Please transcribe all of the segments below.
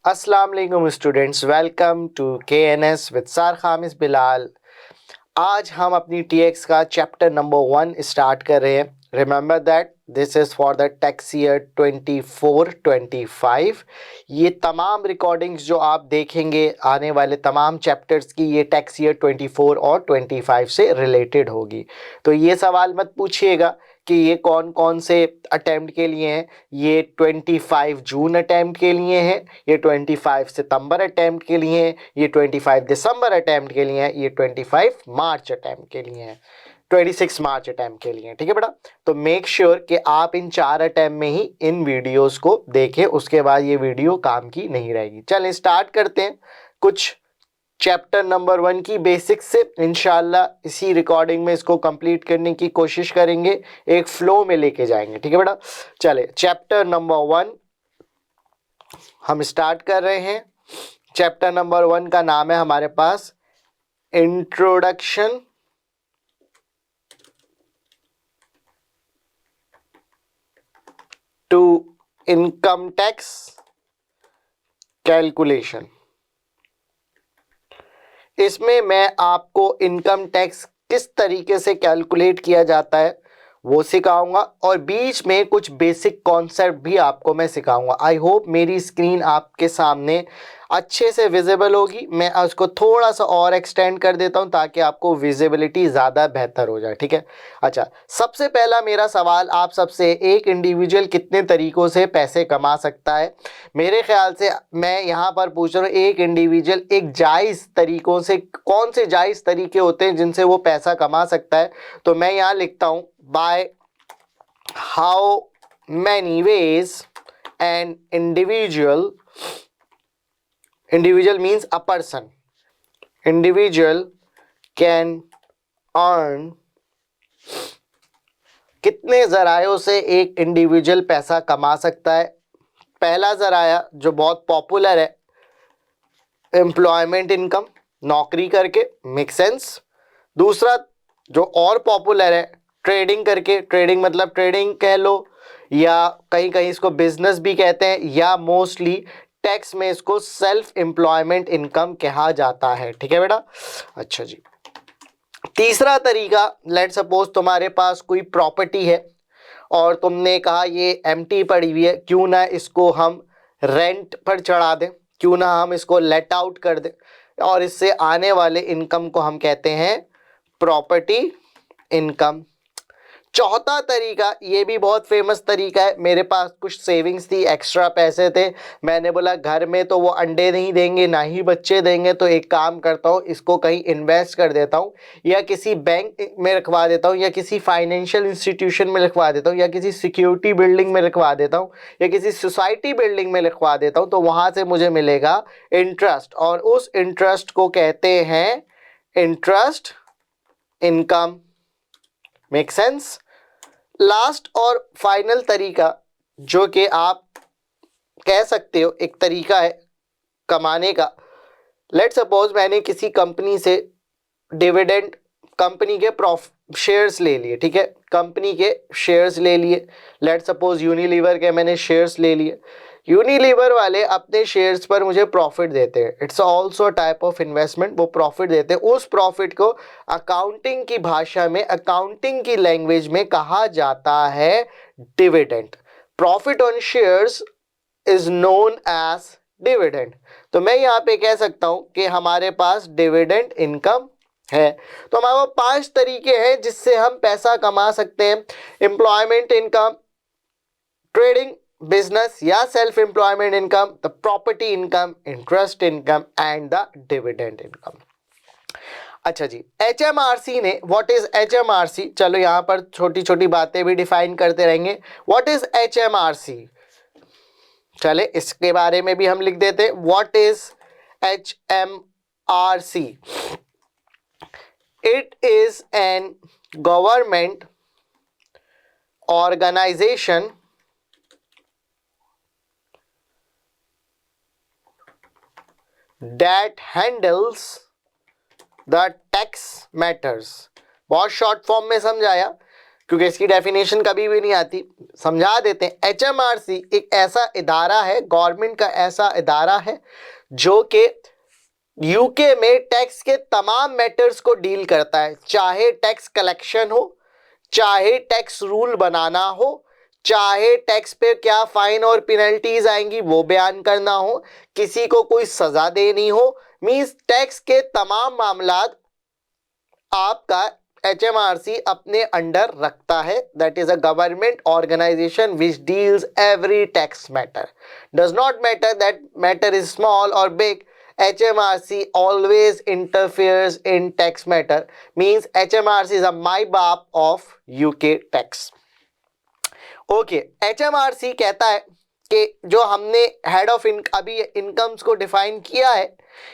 अस्सलाम वालेकुम students, welcome to KNS with sir Khamis Bilal. आज हम अपनी TX का चैप्टर नंबर 1 स्टार्ट कर रहे हैं। Remember that this is for the tax year 24-25। ये तमाम रिकॉर्डिंग्स जो आप देखेंगे आने वाले तमाम चैप्टर्स की, ये टैक्स ईयर 24 और 25 से रिलेटेड होगी। तो ये सवाल मत पूछिएगा कि ये कौन कौन से अटेम्प्ट के लिए हैं। ये 25 जून अटेम्प्ट के लिए हैं, ये 25 सितंबर अटेम्प्ट के लिए हैं, ये 25 दिसंबर अटेम्प्ट के लिए हैं, ये 25 मार्च अटेम्प्ट के लिए हैं, 26 मार्च अटेम्प्ट के लिए हैं। ठीक है बेटा, तो मेक श्योर कि आप इन 4 अटेम्प्ट में ही इन वीडियोस को देखें, उसके बाद ये वीडियो काम की नहीं रहेगी। चलें स्टार्ट करते हैं कुछ चैप्टर नंबर 1 की बेसिक्स से। इंशाल्लाह इसी रिकॉर्डिंग में इसको कंप्लीट करने की कोशिश करेंगे, एक फ्लो में लेके जाएंगे। ठीक है बेटा, चले चैप्टर नंबर 1 हम स्टार्ट कर रहे हैं। चैप्टर नंबर 1 का नाम है हमारे पास introduction to income tax calculation. इसमें मैं आपको इनकम टैक्स किस तरीके से कैलकुलेट किया जाता है वो सिखाऊंगा, और बीच में कुछ बेसिक कॉन्सेप्ट भी आपको मैं सिखाऊंगा। आई होप मेरी स्क्रीन आपके सामने अच्छे से विजिबल होगी। मैं उसको थोड़ा सा और एक्सटेंड कर देता हूं ताकि आपको विजिबिलिटी ज़्यादा बेहतर हो जाए। ठीक है, अच्छा, सबसे पहला मेरा सवाल आप सबसे, एक इंडिविजुअल कितने तरीक़ों से पैसे कमा सकता है? मेरे ख्याल से मैं यहाँ पर पूछ रहा हूँ एक इंडिविजुअल एक जायज़ तरीक़ों से, कौन से जायज़ तरीके होते हैं जिनसे वो पैसा कमा सकता है? तो मैं यहाँ लिखता हूँ by how many ways an individual means a person, individual can earn, कितने ज़रायों से एक इंडिविजुअल पैसा कमा सकता है। पहला ज़राया जो बहुत पॉपुलर है, एम्प्लॉयमेंट इनकम, नौकरी करके, मेक सेंस। दूसरा जो और पॉपुलर है, ट्रेडिंग करके, ट्रेडिंग मतलब ट्रेडिंग कह लो, या कहीं कहीं इसको बिजनेस भी कहते हैं, या मोस्टली टैक्स में इसको सेल्फ एम्प्लॉयमेंट इनकम कहा जाता है। ठीक है बेटा, अच्छा जी। तीसरा तरीका, लेट सपोज तुम्हारे पास कोई प्रॉपर्टी है और तुमने कहा ये एम्प्टी पड़ी हुई है, क्यों ना इसको हम रेंट पर चढ़ा दें, क्यों ना हम इसको लेट आउट कर दें, और इससे आने वाले इनकम को हम कहते हैं प्रॉपर्टी इनकम। चौथा तरीका, ये भी बहुत फेमस तरीका है, मेरे पास कुछ सेविंग्स थी, एक्स्ट्रा पैसे थे, मैंने बोला घर में तो वो अंडे नहीं देंगे ना ही बच्चे देंगे, तो एक काम करता हूँ इसको कहीं इन्वेस्ट कर देता हूँ, या किसी बैंक में रखवा देता हूँ, या किसी फाइनेंशियल इंस्टीट्यूशन में रखवा देता हूँ, या किसी सिक्योरिटी बिल्डिंग में रखवा देता हूँ, या किसी सोसाइटी बिल्डिंग में रखवा देता हूँ, तो वहाँ से मुझे मिलेगा इंटरेस्ट, और उस इंटरेस्ट को कहते हैं interest income. Make sense. Last और फाइनल तरीका जो कि आप कह सकते हो एक तरीका है कमाने का, लेट सपोज मैंने किसी कंपनी से डिविडेंड, कंपनी के शेयर्स ले लिए, ठीक है, कंपनी के शेयर्स ले लिए, लेट सपोज यूनिलीवर के मैंने शेयर्स ले लिए, यूनिलीवर वाले अपने शेयर्स पर मुझे प्रॉफिट देते हैं, it's also type of investment, वो प्रॉफिट देते हैं, उस प्रॉफिट को अकाउंटिंग की भाषा में, अकाउंटिंग की लैंग्वेज में कहा जाता है dividend. Profit on shares is known as dividend. तो मैं यहाँ पे कह सकता हूँ कि हमारे पास डिविडेंड इनकम है। तो हमारे पास 5 तरीके हैं जिससे हम पैसा कमा सकते हैं, एम्प्लॉयमेंट इनकम, ट्रेडिंग, बिजनेस या self employment income, the property income, interest income and the dividend income. अच्छा जी, HMRC ने, व्हाट इज HMRC, चलो यहाँ पर छोटी छोटी बातें भी डिफाइन करते रहेंगे। व्हाट इज HMRC, चले इसके बारे में भी हम लिख देते। What is HMRC, it is an government organisation that handles the tax matters। बहुत शॉर्ट फॉर्म में समझाया, क्योंकि इसकी डेफिनेशन कभी भी नहीं आती, समझा देते हैं। HMRC एक ऐसा इदारा है, गवर्नमेंट का ऐसा इदारा है जो कि यूके में टैक्स के तमाम मैटर्स को डील करता है, चाहे टैक्स कलेक्शन हो, चाहे टैक्स रूल बनाना हो, चाहे टैक्स पे क्या फाइन और पेनल्टीज आएंगी वो बयान करना हो, किसी को कोई सजा देनी हो, मींस टैक्स के तमाम मामलात आपका HMRC अपने अंडर रखता है। That is a government organisation which deals every tax matter, does not matter that matter is small और big, HMRC always interferes in tax matter, means HMRC is a my बाप of UK tax. Okay, HMRC कहता है कि जो हमने head of अभी incomes को define किया है,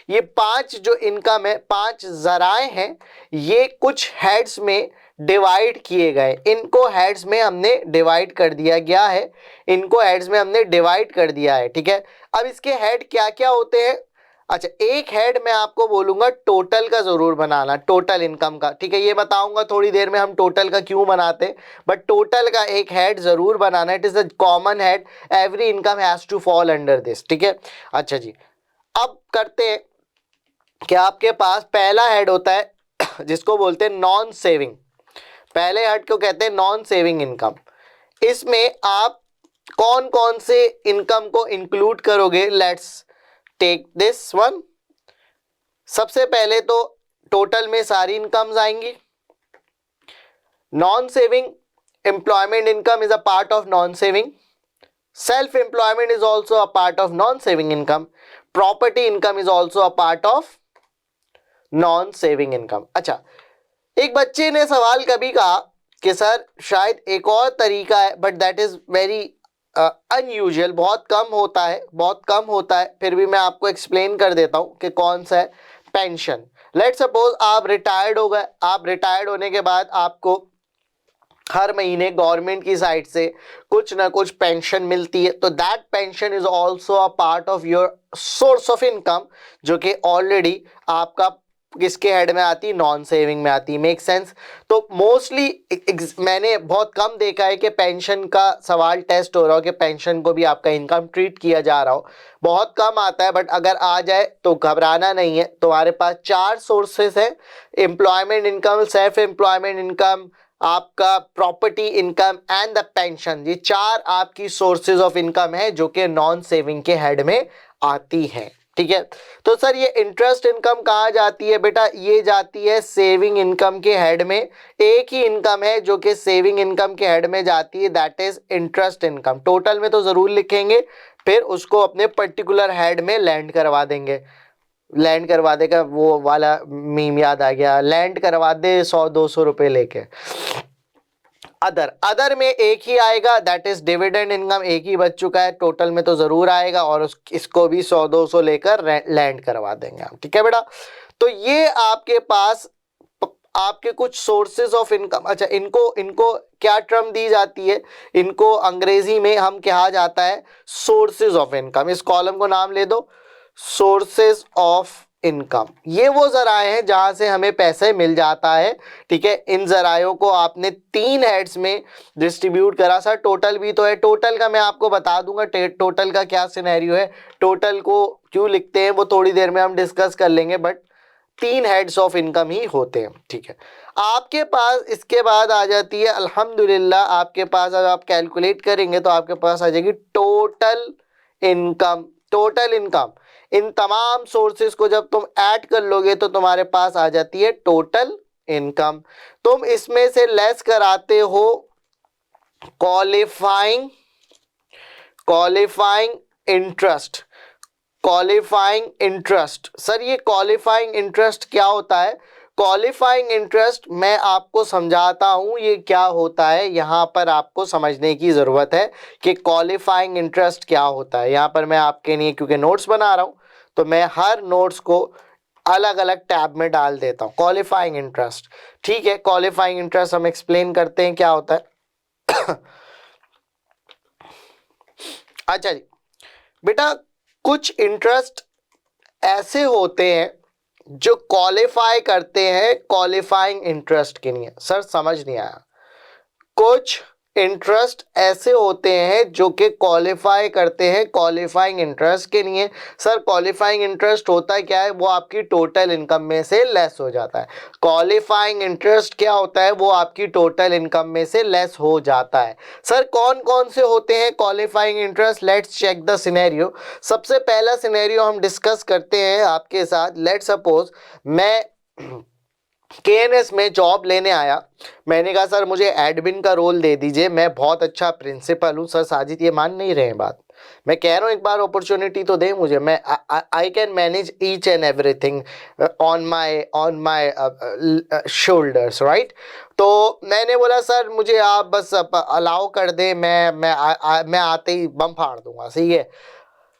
ये 5 जो इनकम है, 5 जराए हैं, ये कुछ हेड्स में डिवाइड किए गए, इनको हेड्स में हमने डिवाइड कर दिया गया है, इनको हेड्स में हमने डिवाइड कर दिया है, ठीक है। अब इसके हेड क्या क्या होते हैं? अच्छा, एक हेड मैं आपको बोलूंगा टोटल का जरूर बनाना, टोटल इनकम का, ठीक है। ये बताऊंगा थोड़ी देर में हम टोटल का क्यों बनाते हैं, बट टोटल का एक हेड जरूर बनाना। It is a common head, every income has to fall under this, ठीक है। अच्छा जी, अब करते हैं कि आपके पास पहला हेड होता है जिसको बोलते हैं नॉन सेविंग। पहले हेड को कहते हैं नॉन सेविंग इनकम। इसमें आप कौन कौन से इनकम को इंक्लूड करोगे? Let's take this one. सबसे पहले तो टोटल में सारी इनकम्स आएंगी। Non saving employment income is a part of non saving, self employment is also a part of non saving income, property income is also a part of non saving income. अच्छा, एक बच्चे ने सवाल कभी कहा कि sir शायद एक और तरीका है, but that is very unusual, बहुत कम होता है, बहुत कम होता है, फिर भी मैं आपको एक्सप्लेन कर देता हूं कि कौन सा है। पेंशन। लेट सपोज आप रिटायर्ड हो गए, आप रिटायर्ड होने के बाद आपको हर महीने गवर्नमेंट की साइड से कुछ ना कुछ पेंशन मिलती है, तो that pension is also a part of your source of income, जो कि ऑलरेडी आपका किसके हेड में आती है? नॉन सेविंग में आती है। Make sense? तो मोस्टली मैंने बहुत कम देखा है कि पेंशन का सवाल टेस्ट हो रहा हो कि पेंशन को भी आपका इनकम ट्रीट किया जा रहा हो, बहुत कम आता है। बट अगर आ जाए तो घबराना नहीं है, तुम्हारे पास 4 सोर्सेस है, employment income, self employment income, आपका property income and the pension. ये 4 आपकी सोर्सेज ऑफ इनकम है जो कि नॉन सेविंग के हेड में आती है, ठीक है। तो सर ये इंटरेस्ट इनकम कहाँ जाती है? बेटा ये जाती है सेविंग इनकम के हेड में। एक ही इनकम है जो कि सेविंग इनकम के हेड में जाती है, that is interest income. Total में तो जरूर लिखेंगे, फिर उसको अपने पर्टिकुलर हेड में लैंड करवा देंगे। लैंड करवा देगा, वो वाला मीम याद आ गया, लैंड करवा दे 100-200 रुपए लेके। अदर में एक ही आएगा, दैट इज डिविडेंड इनकम, एक ही बच चुका है, टोटल में तो जरूर आएगा, और इसको भी 100-200 लेकर लैंड करवा देंगे हम, ठीक है बेटा। तो ये आपके पास आपके कुछ सोर्सेज ऑफ इनकम। अच्छा, इनको क्या टर्म दी जाती है? इनको अंग्रेजी में हम कहा जाता है सोर्सेज ऑफ इनकम। इस कॉलम को नाम ले दो सोर्सेज ऑफ इनकम। ये वो जराए हैं जहां से हमें पैसे मिल जाता है, ठीक है। इन जरायों को आपने 3 हेड्स में डिस्ट्रीब्यूट करा। सर टोटल भी तो है, टोटल का मैं आपको बता दूंगा टोटल का क्या सिनेरियो है, टोटल को क्यों लिखते हैं वो थोड़ी देर में हम डिस्कस कर लेंगे, बट 3 हेड्स ऑफ इनकम ही होते हैं, ठीक है। आपके पास इसके बाद आ जाती है अल्हम्दुलिल्लाह, आपके पास अब आप कैलकुलेट करेंगे तो आपके पास आ जाएगी टोटल इनकम। टोटल इनकम, इन तमाम सोर्सेज को जब तुम ऐड कर लोगे तो तुम्हारे पास आ जाती है टोटल इनकम। तुम इसमें से लेस कराते हो qualifying interest. Qualifying interest, sir ये क्वालिफाइंग इंटरेस्ट क्या होता है? क्वालिफाइंग इंटरेस्ट मैं आपको समझाता हूं ये क्या होता है, यहां पर आपको समझने की जरूरत है कि क्वालिफाइंग इंटरेस्ट क्या होता है। यहां पर मैं आपके लिए क्योंकि नोट्स बना रहा हूं तो मैं हर नोट्स को अलग अलग टैब में डाल देता हूं। क्वालिफाइंग इंटरेस्ट, ठीक है, क्वालिफाइंग इंटरेस्ट हम एक्सप्लेन करते हैं क्या होता है। अच्छा जी बेटा, कुछ इंटरेस्ट ऐसे होते हैं जो क्वालिफाई करते हैं क्वालिफाइंग इंटरेस्ट के लिए। सर समझ नहीं आया, कुछ इंटरेस्ट ऐसे होते हैं जो कि क्वालिफाई करते हैं क्वालिफाइंग इंटरेस्ट के लिए। सर क्वालिफाइंग इंटरेस्ट होता है क्या है? वो आपकी टोटल इनकम में से लेस हो जाता है। क्वालिफाइंग इंटरेस्ट क्या होता है? वो आपकी टोटल इनकम में से लेस हो जाता है। सर कौन कौन से होते हैं qualifying interest? Let's check the scenario. सबसे पहला सिनेरियो हम डिस्कस करते हैं आपके साथ। लेट्स सपोज मैं KNS में जॉब लेने आया। मैंने कहा सर मुझे एडमिन का रोल दे दीजिए, मैं बहुत अच्छा प्रिंसिपल हूँ। सर साजिद ये मान नहीं रहे हैं बात। मैं कह रहा हूँ एक बार अपॉर्चुनिटी तो दे मुझे, मैं I can manage each and everything on my shoulders, right. तो मैंने बोला सर मुझे आप बस अलाउ कर दें, मैं आते ही बम फाड़ दूंगा, सही है।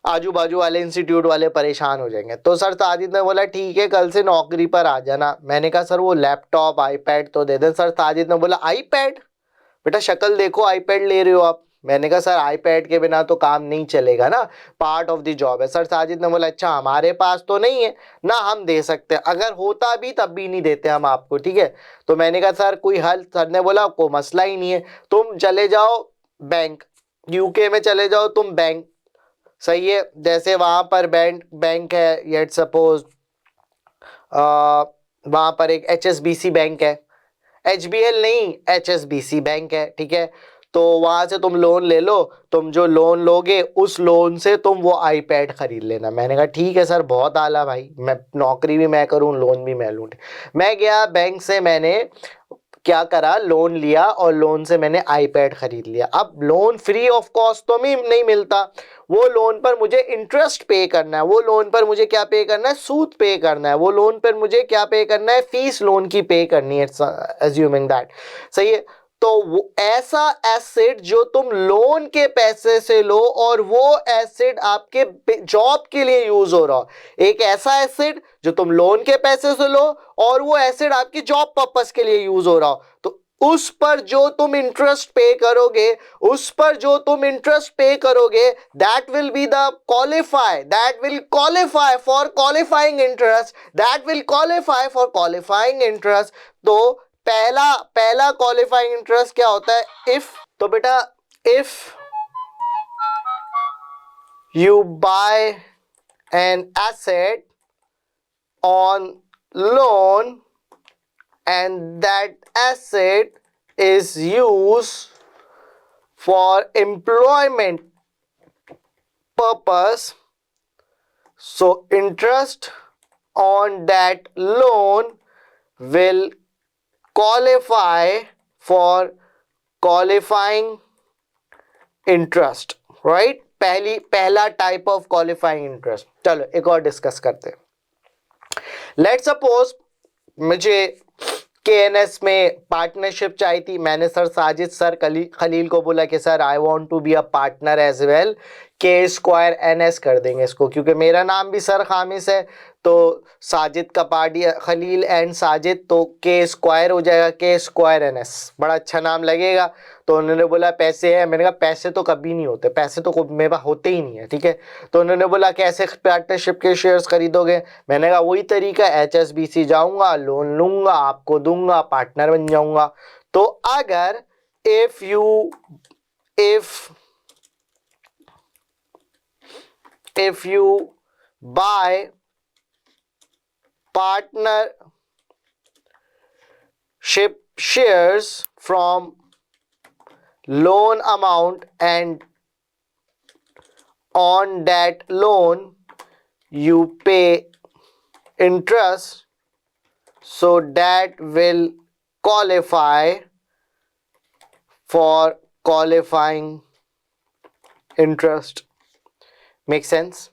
आजू बाजू वाले इंस्टीट्यूट वाले परेशान हो जाएंगे। तो सर साजिद ने बोला ठीक है कल से नौकरी पर आ जाना। मैंने कहा सर वो लैपटॉप आईपैड तो दे दें। सर साजिद ने बोला आईपैड? बेटा शक्ल देखो आईपैड ले रहे हो आप। मैंने कहा सर आईपैड के बिना तो काम नहीं चलेगा ना, पार्ट ऑफ द जॉब है। सर साजिद ने बोला अच्छा हमारे पास तो नहीं है ना, हम दे सकते हैं, अगर होता भी तब भी नहीं देते हम आपको, ठीक है। तो मैंने कहा सर कोई हल? सर ने बोला कोई मसला ही नहीं है, तुम चले जाओ बैंक, यूके में चले जाओ तुम बैंक, सही है। जैसे वहां पर बैंक है, लेट्स सपोज वहां पर एक HSBC बैंक है, HBL नहीं HSBC बैंक है, ठीक है। तो वहां से तुम लोन ले लो, तुम जो लोन लोगे उस लोन से तुम वो आईपैड खरीद लेना। मैंने कहा ठीक है सर बहुत आला भाई, मैं नौकरी भी मैं करूं लोन भी मैं लूं। मैं गया बैंक से, मैंने क्या करा, लोन लिया और लोन से मैंने आईपैड खरीद लिया। अब लोन फ्री ऑफ कॉस्ट तो नहीं मिलता, वो लोन पर मुझे इंटरेस्ट पे करना है, वो लोन पर मुझे क्या पे करना है, सूद पे करना है, वो लोन पर मुझे क्या पे करना है, फीस लोन की पे करनी है, अज्यूमिंग दैट, सही है। तो वो ऐसा एसेट जो तुम लोन के पैसे से लो और वो एसेट आपके जॉब के लिए यूज हो रहा हो, एक ऐसा एसेट जो तुम लोन के पैसे से लो और वो एसेट आपकी जॉब पर्पस के लिए यूज हो रहा हो, तो उस पर जो तुम इंटरेस्ट पे करोगे, उस पर जो तुम इंटरेस्ट पे करोगे, that will be the qualify, that will qualify for qualifying interest, that will qualify for qualifying interest. तो पहला पहला क्वालिफाइंग इंटरेस्ट क्या होता है? इफ, तो बेटा if you buy an asset on loan and that asset is used for employment purpose, so interest on that loan will qualify for qualifying interest, right। पहला type of qualifying interest. चलो एक और discuss करते हैं। Let's suppose मुझे KNS में partnership चाहिए थी। मैंने सर साजिद सर खलील को बोला कि sir I want to be a partner as well, K2NS कर देंगे इसको, क्योंकि मेरा नाम भी सर खामिस है, तो साजिद कपाडी खलील एंड साजिद, तो K2 हो जाएगा, K2NS, बड़ा अच्छा नाम लगेगा। तो उन्होंने बोला पैसे है, मैंने कहा पैसे तो कभी नहीं होते, पैसे तो मेरे पास होते ही नहीं है, ठीक है। तो उन्होंने बोला कैसे पार्टनरशिप के शेयर्स खरीदोगे? मैंने कहा वही तरीका, HSBC जाऊंगा, लोन लूंगा, आपको दूंगा, पार्टनर बन जाऊंगा। तो अगर if you buy partnership shares from loan amount and on that loan you pay interest, so that will qualify for qualifying interest। Make sense?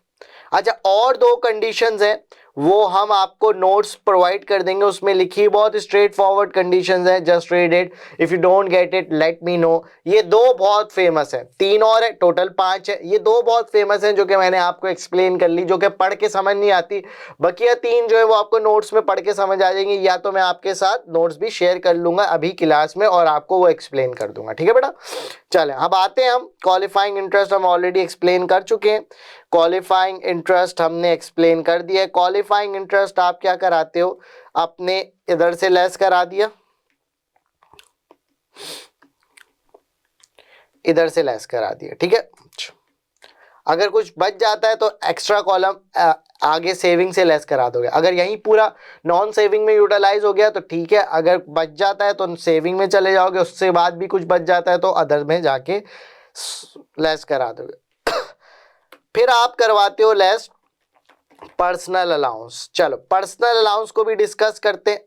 अच्छा और दो कंडीशंस हैं, वो हम आपको नोट्स प्रोवाइड कर देंगे, उसमें लिखी बहुत स्ट्रेट फॉरवर्ड कंडीशंस हैं, just read it, if you don't get it let me know. ये दो बहुत फेमस हैं, तीन और है, टोटल 5 है, ये दो बहुत फेमस हैं जो कि मैंने आपको एक्सप्लेन कर ली, जो कि पढ़ के समझ नहीं आती। बकिया 3 जो है वो आपको नोट्स में पढ़ के समझ आ जाएंगे, या तो मैं आपके साथ नोट्स भी शेयर कर लूंगा अभी क्लास में और आपको वो एक्सप्लेन कर दूंगा, ठीक है बेटा। चले अब आते हैं हम क्वालिफाइंग इंटरेस्ट, हम ऑलरेडी एक्सप्लेन कर चुके हैं। क्वालिफाइंग इंटरेस्ट हमने एक्सप्लेन कर दिया है। क्वालिफाइंग इंटरेस्ट आप क्या कराते हो, आपने इधर से लेस करा दिया, इधर से लेस करा दिया, ठीक है। अगर कुछ बच जाता है तो एक्स्ट्रा कॉलम आगे सेविंग से लेस करा दोगे। अगर यहीं पूरा नॉन सेविंग में यूटिलाइज हो गया तो ठीक है, अगर बच जाता है तो सेविंग में चले जाओगे, उससे बाद भी कुछ बच जाता है तो अदर में जाके लेस करा दोगे। फिर आप करवाते हो लेस पर्सनल अलाउंस। चलो पर्सनल अलाउंस को भी डिस्कस करते हैं,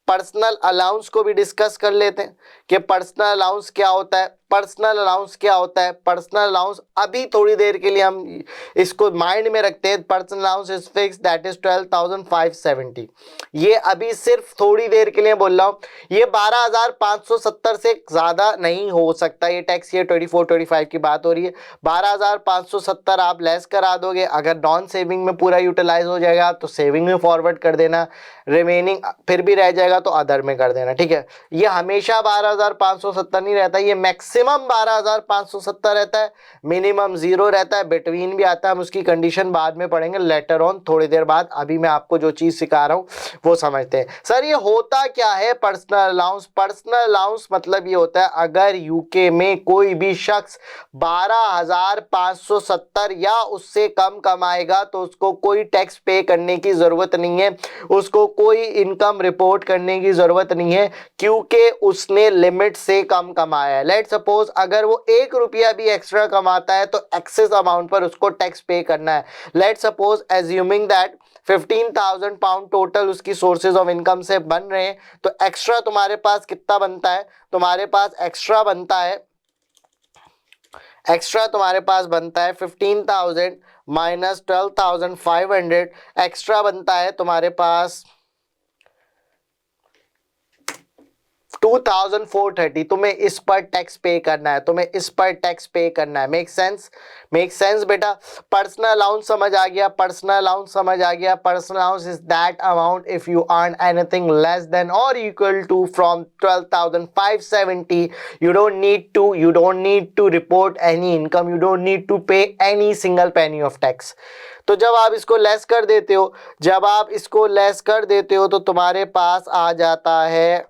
पर्सनल अलाउंस को भी डिस्कस कर लेते हैं कि पर्सनल अलाउंस क्या होता है। पर्सनल अलाउंस क्या होता है? पर्सनल अलाउंस अभी थोड़ी देर के लिए हम इसको माइंड में रखते हैं। Personal allowance is fix, that is 12,570। ये अभी सिर्फ थोड़ी देर के लिए बोल रहा हूँ, ये 12,570 से ज़्यादा नहीं हो सकता ये टैक्स। ये 24-25 की बात हो रही है। 12,570 आप लेस करा दोगे। अगर नॉन सेविंग में पूरा यूटिलाइज हो जाएगा तो सेविंग में फॉरवर्ड कर देना, रिमेनिंग फिर भी रह जाएगा तो अदर में कर देना, ठीक है। ये हमेशा 12,570 नहीं रहता, ये मैक्सिमम 12,570 रहता है, मिनिमम 0 रहता है, बिटवीन भी आता है। हम उसकी कंडीशन बाद में पढ़ेंगे लेटर ऑन, थोड़ी देर बाद। अभी मैं आपको जो चीज सिखा रहा हूं वो समझते हैं। सर ये होता क्या है पर्सनल अलाउंस? पर्सनल अलाउंस मतलब ये होता है अगर यूके में कोई भी शख्स 12,570 या उससे कम कमाएगा तो उसको कोई टैक्स पे करने की जरूरत नहीं है, उसको कोई इनकम रिपोर्ट करने की जरूरत नहीं है, क्योंकि उसने लिमिट से कम कमाया है। लेट सपोज अगर वो 1 रुपया भी एक्स्ट्रा कमाता है तो एक्सेस अमाउंट पर उसको टैक्स पे करना है। Let suppose assuming that 15,000 pound total उसकी सोर्सेज ऑफ इनकम से बन रहे हैं, तो एक्स्ट्रा तुम्हारे पास कितना बनता है? तुम्हारे पास एक्स्ट्रा बनता है, एक्स्ट्रा तुम्हारे पास बनता है 15,000 माइनस 12,500, एक्स्ट्रा बनता है तुम्हारे पास 2,430। तुम्हें इस पर टैक्स पे करना है, तुम्हें इस पर टैक्स पे करना है। Make sense? मेक सेंस बेटा? पर्सनल अलाउंस समझ आ गया? पर्सनल अलाउंस समझ आ गया? Personal allowance is that amount if you earn anything less than और equal to from 12,570 you don't need to report any income, you don't need to pay any single penny of tax। तो जब आप इसको less कर देते हो, जब आप इसको लेस कर देते हो तो तुम्हारे पास आ जाता है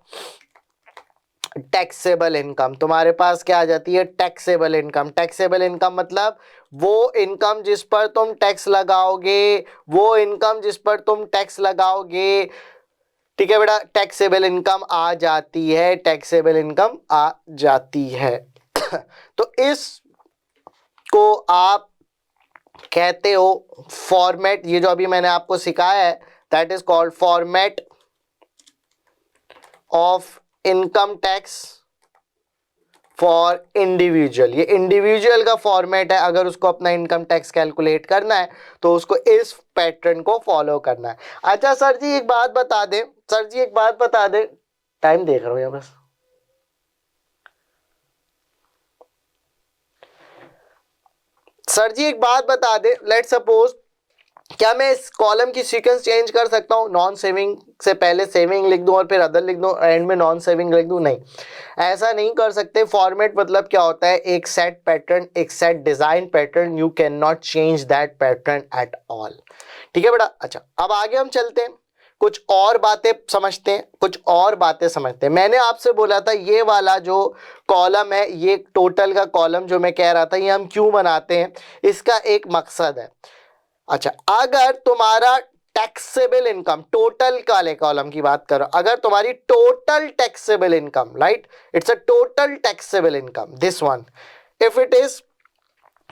टैक्सेबल इनकम। तुम्हारे पास क्या आ जाती है? Taxable income. टैक्सेबल इनकम मतलब वो इनकम जिस पर तुम टैक्स लगाओगे, वो इनकम जिस पर तुम टैक्स लगाओगे, ठीक है बेटा, टैक्सेबल इनकम आ जाती है, टैक्सेबल इनकम आ जाती है। तो इस को आप कहते हो फॉर्मेट, ये जो अभी मैंने आपको सिखाया है that is called format of income tax for individual. ये इंडिविजुअल का फॉर्मेट है। अगर उसको अपना इनकम टैक्स कैलकुलेट करना है तो उसको इस पैटर्न को फॉलो करना है। अच्छा सर जी एक बात बता दें, सर जी एक बात बता दें, टाइम देख रहा हूं यहाँ बस। सर जी एक बात बता दें, लेट सपोज क्या मैं इस कॉलम की सीक्वेंस चेंज कर सकता हूँ? नॉन सेविंग से पहले सेविंग लिख दूं और फिर अदर लिख दूं, एंड में नॉन सेविंग लिख दूं? नहीं, ऐसा नहीं कर सकते। फॉर्मेट मतलब क्या होता है? एक सेट पैटर्न, एक set design pattern, you can not change that pattern at all, ठीक है बेटा। अच्छा अब आगे हम चलते हैं, कुछ और बातें समझते हैं, कुछ और बातें समझते हैं। मैंने आपसे बोला था ये वाला जो कॉलम है, ये टोटल का कॉलम जो मैं कह रहा था, ये हम क्यों बनाते हैं, इसका एक मकसद है। अच्छा अगर तुम्हारा टैक्सेबल इनकम, टोटल वाले कॉलम की बात करो, अगर तुम्हारी total taxable income, right, it's a total taxable income, this one, if it is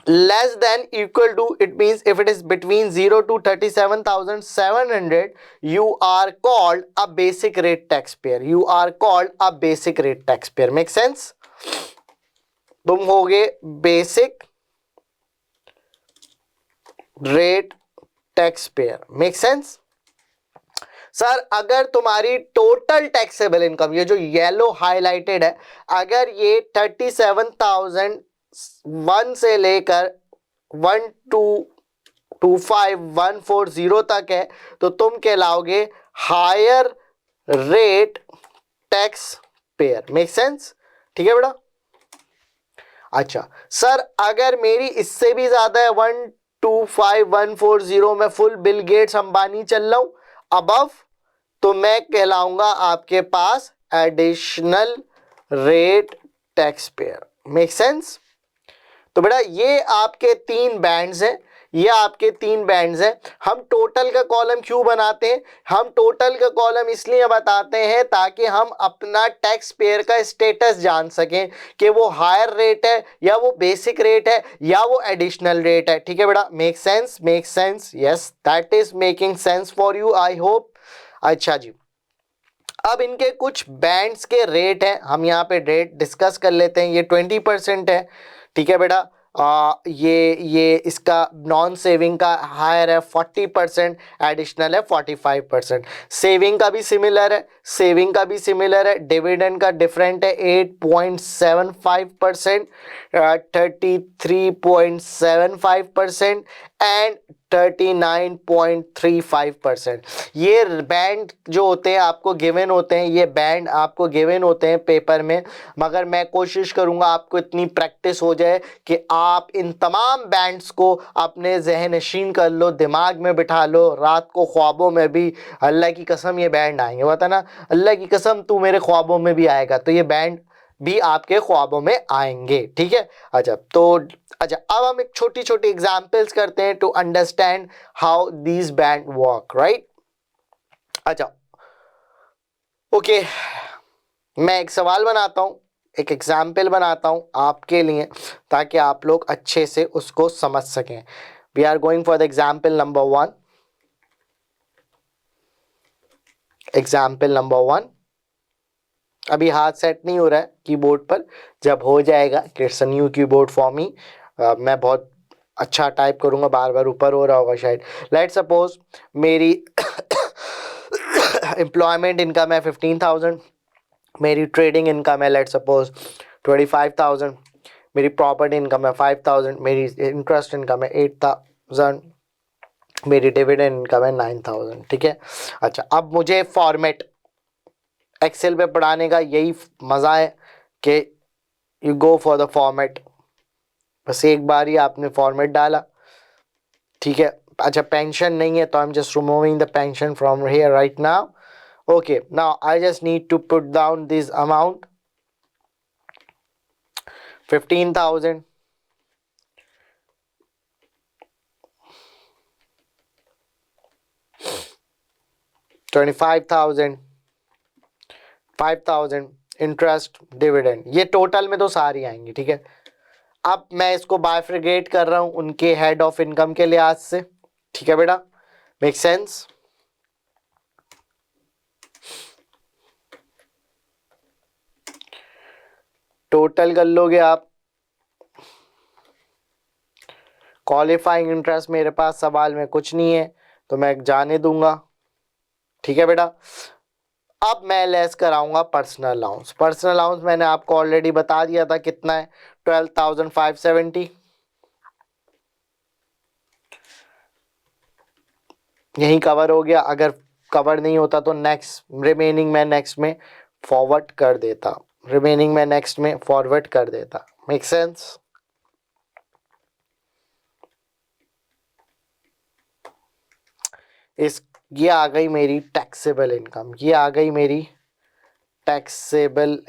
less than equal to, it means if it is between 0 to 37,700, you are called a basic rate taxpayer, you are called a basic rate taxpayer। make sense? तुम होगे basic rate tax payer. Make sense? Sir अगर तुम्हारी total taxable income, ये जो yellow highlighted है, अगर ये 37,001 से लेकर 1,25140 तक है तो तुम कहलाओगे higher rate tax payer. Make sense? ठीक है बेटा। अच्छा सर अगर मेरी इससे भी ज्यादा है, 1,25140 में फुल बिल गेट्स अंबानी चल रहा हूं अबव, तो मैं कहलाऊंगा आपके पास additional rate tax payer. Make sense? तो बेटा ये आपके 3 बैंड्स हैं, ये आपके 3 बैंड्स हैं। हम टोटल का कॉलम क्यों बनाते हैं? हम टोटल का कॉलम इसलिए बताते हैं ताकि हम अपना टैक्स पेयर का स्टेटस जान सकें कि वो हायर रेट है या वो बेसिक रेट है या वो एडिशनल रेट है। ठीक है बेटा, make sense, yes that is making sense for you, I hope. अच्छा जी, अब इनके कुछ बैंड्स के रेट हैं, हम यहाँ पे रेट डिस्कस कर लेते हैं। ये 20% है, ठीक है बेटा। ये इसका नॉन सेविंग का हायर है 40%, एडिशनल है 45%। सेविंग का भी सिमिलर है, डिविडेंड का डिफरेंट है 8.75%, 33.75% एंड 39.35%। ये बैंड जो होते हैं आपको गिवन होते हैं, ये बैंड आपको गिवन होते हैं पेपर में, मगर मैं कोशिश करूंगा आपको इतनी प्रैक्टिस हो जाए कि आप इन तमाम बैंड्स को अपने ज़हन नशीन कर लो, दिमाग में बिठा लो, रात को ख्वाबों में भी अल्लाह की कसम ये बैंड आएंगे। बता ना, अल्लाह की कसम तू मेरे ख्वाबों में भी आएगा, तो ये बैंड भी आपके ख्वाबों में आएंगे। ठीक है, अच्छा अब हम एक छोटी छोटी एग्जांपल्स करते हैं to understand how these band work, right. अच्छा ओके, मैं एक सवाल बनाता हूं, एक एग्जाम्पल बनाता हूं आपके लिए ताकि आप लोग अच्छे से उसको समझ सकें। We are going for the example number 1। Example number 1, अभी हाथ सेट नहीं हो रहा है कीबोर्ड पर, जब हो जाएगा it's a new keyboard for me. मैं बहुत अच्छा टाइप करूंगा, बार बार ऊपर हो रहा होगा शायद। लेट्स सपोज मेरी एम्प्लॉयमेंट इनकम है 15,000, मेरी ट्रेडिंग इनकम है लेट्स सपोज 25,000, मेरी प्रॉपर्टी इनकम है 5,000, मेरी इंटरेस्ट इनकम है 8,000, मेरी डिविडेंड इनकम है 9,000। ठीक है, अच्छा अब मुझे फॉर्मेट एक्सेल पे पढ़ाने का यही मज़ा है कि you go for the format, बस एक बार ही आपने फॉर्मेट डाला। ठीक है, अच्छा पेंशन नहीं है तो I am just removing the pension from here right now. Okay, now I just need to put down this amount 15,000, 25,000, 5,000, interest, dividend, ये टोटल में तो सारी आएंगी। ठीक है, अब मैं इसको बाइफ्रिकेट कर रहा हूं उनके हेड ऑफ इनकम के लिहाज से। ठीक है बेटा, मेक सेंस। टोटल कर लोगे आप, क्वालिफाइंग इंटरेस्ट मेरे पास सवाल में कुछ नहीं है तो मैं जाने दूंगा। ठीक है बेटा, अब मैं लेस कराऊंगा पर्सनल अलाउंस। पर्सनल अलाउंस मैंने आपको ऑलरेडी बता दिया था कितना है, 12,570। यही कवर हो गया, अगर कवर नहीं होता तो नेक्स्ट रिमेनिंग मैं नेक्स्ट में फॉरवर्ड कर देता, मेक सेंस। इस ये आ गई मेरी टैक्सेबल इनकम, ये आ गई मेरी टैक्सेबल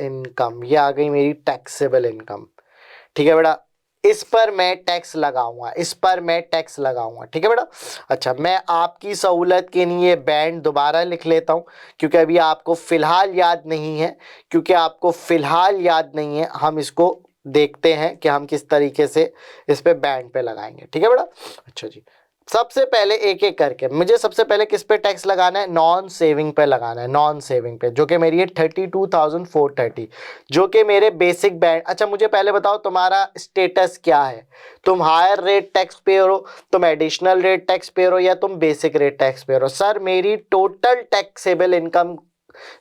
इनकम। ठीक है बेटा, इस पर मैं टैक्स लगाऊंगा, ठीक है बेटा। अच्छा मैं आपकी सहूलत के लिए बैंड दोबारा लिख लेता हूं क्योंकि अभी आपको फिलहाल याद नहीं है, हम इसको देखते हैं कि हम किस तरीके से इस पे बैंड पे लगाएंगे। ठीक है बेटा, अच्छा जी, सबसे पहले एक एक करके मुझे सबसे पहले किस पे टैक्स लगाना है, नॉन सेविंग पे लगाना है, जो कि मेरी है 32,430, जो कि मेरे बेसिक बैंड। अच्छा मुझे पहले बताओ तुम्हारा स्टेटस क्या है, तुम हायर रेट टैक्स पेयर हो, तुम एडिशनल रेट टैक्स पेयर हो या तुम बेसिक रेट टैक्स पेयर हो। सर मेरी टोटल टैक्सेबल इनकम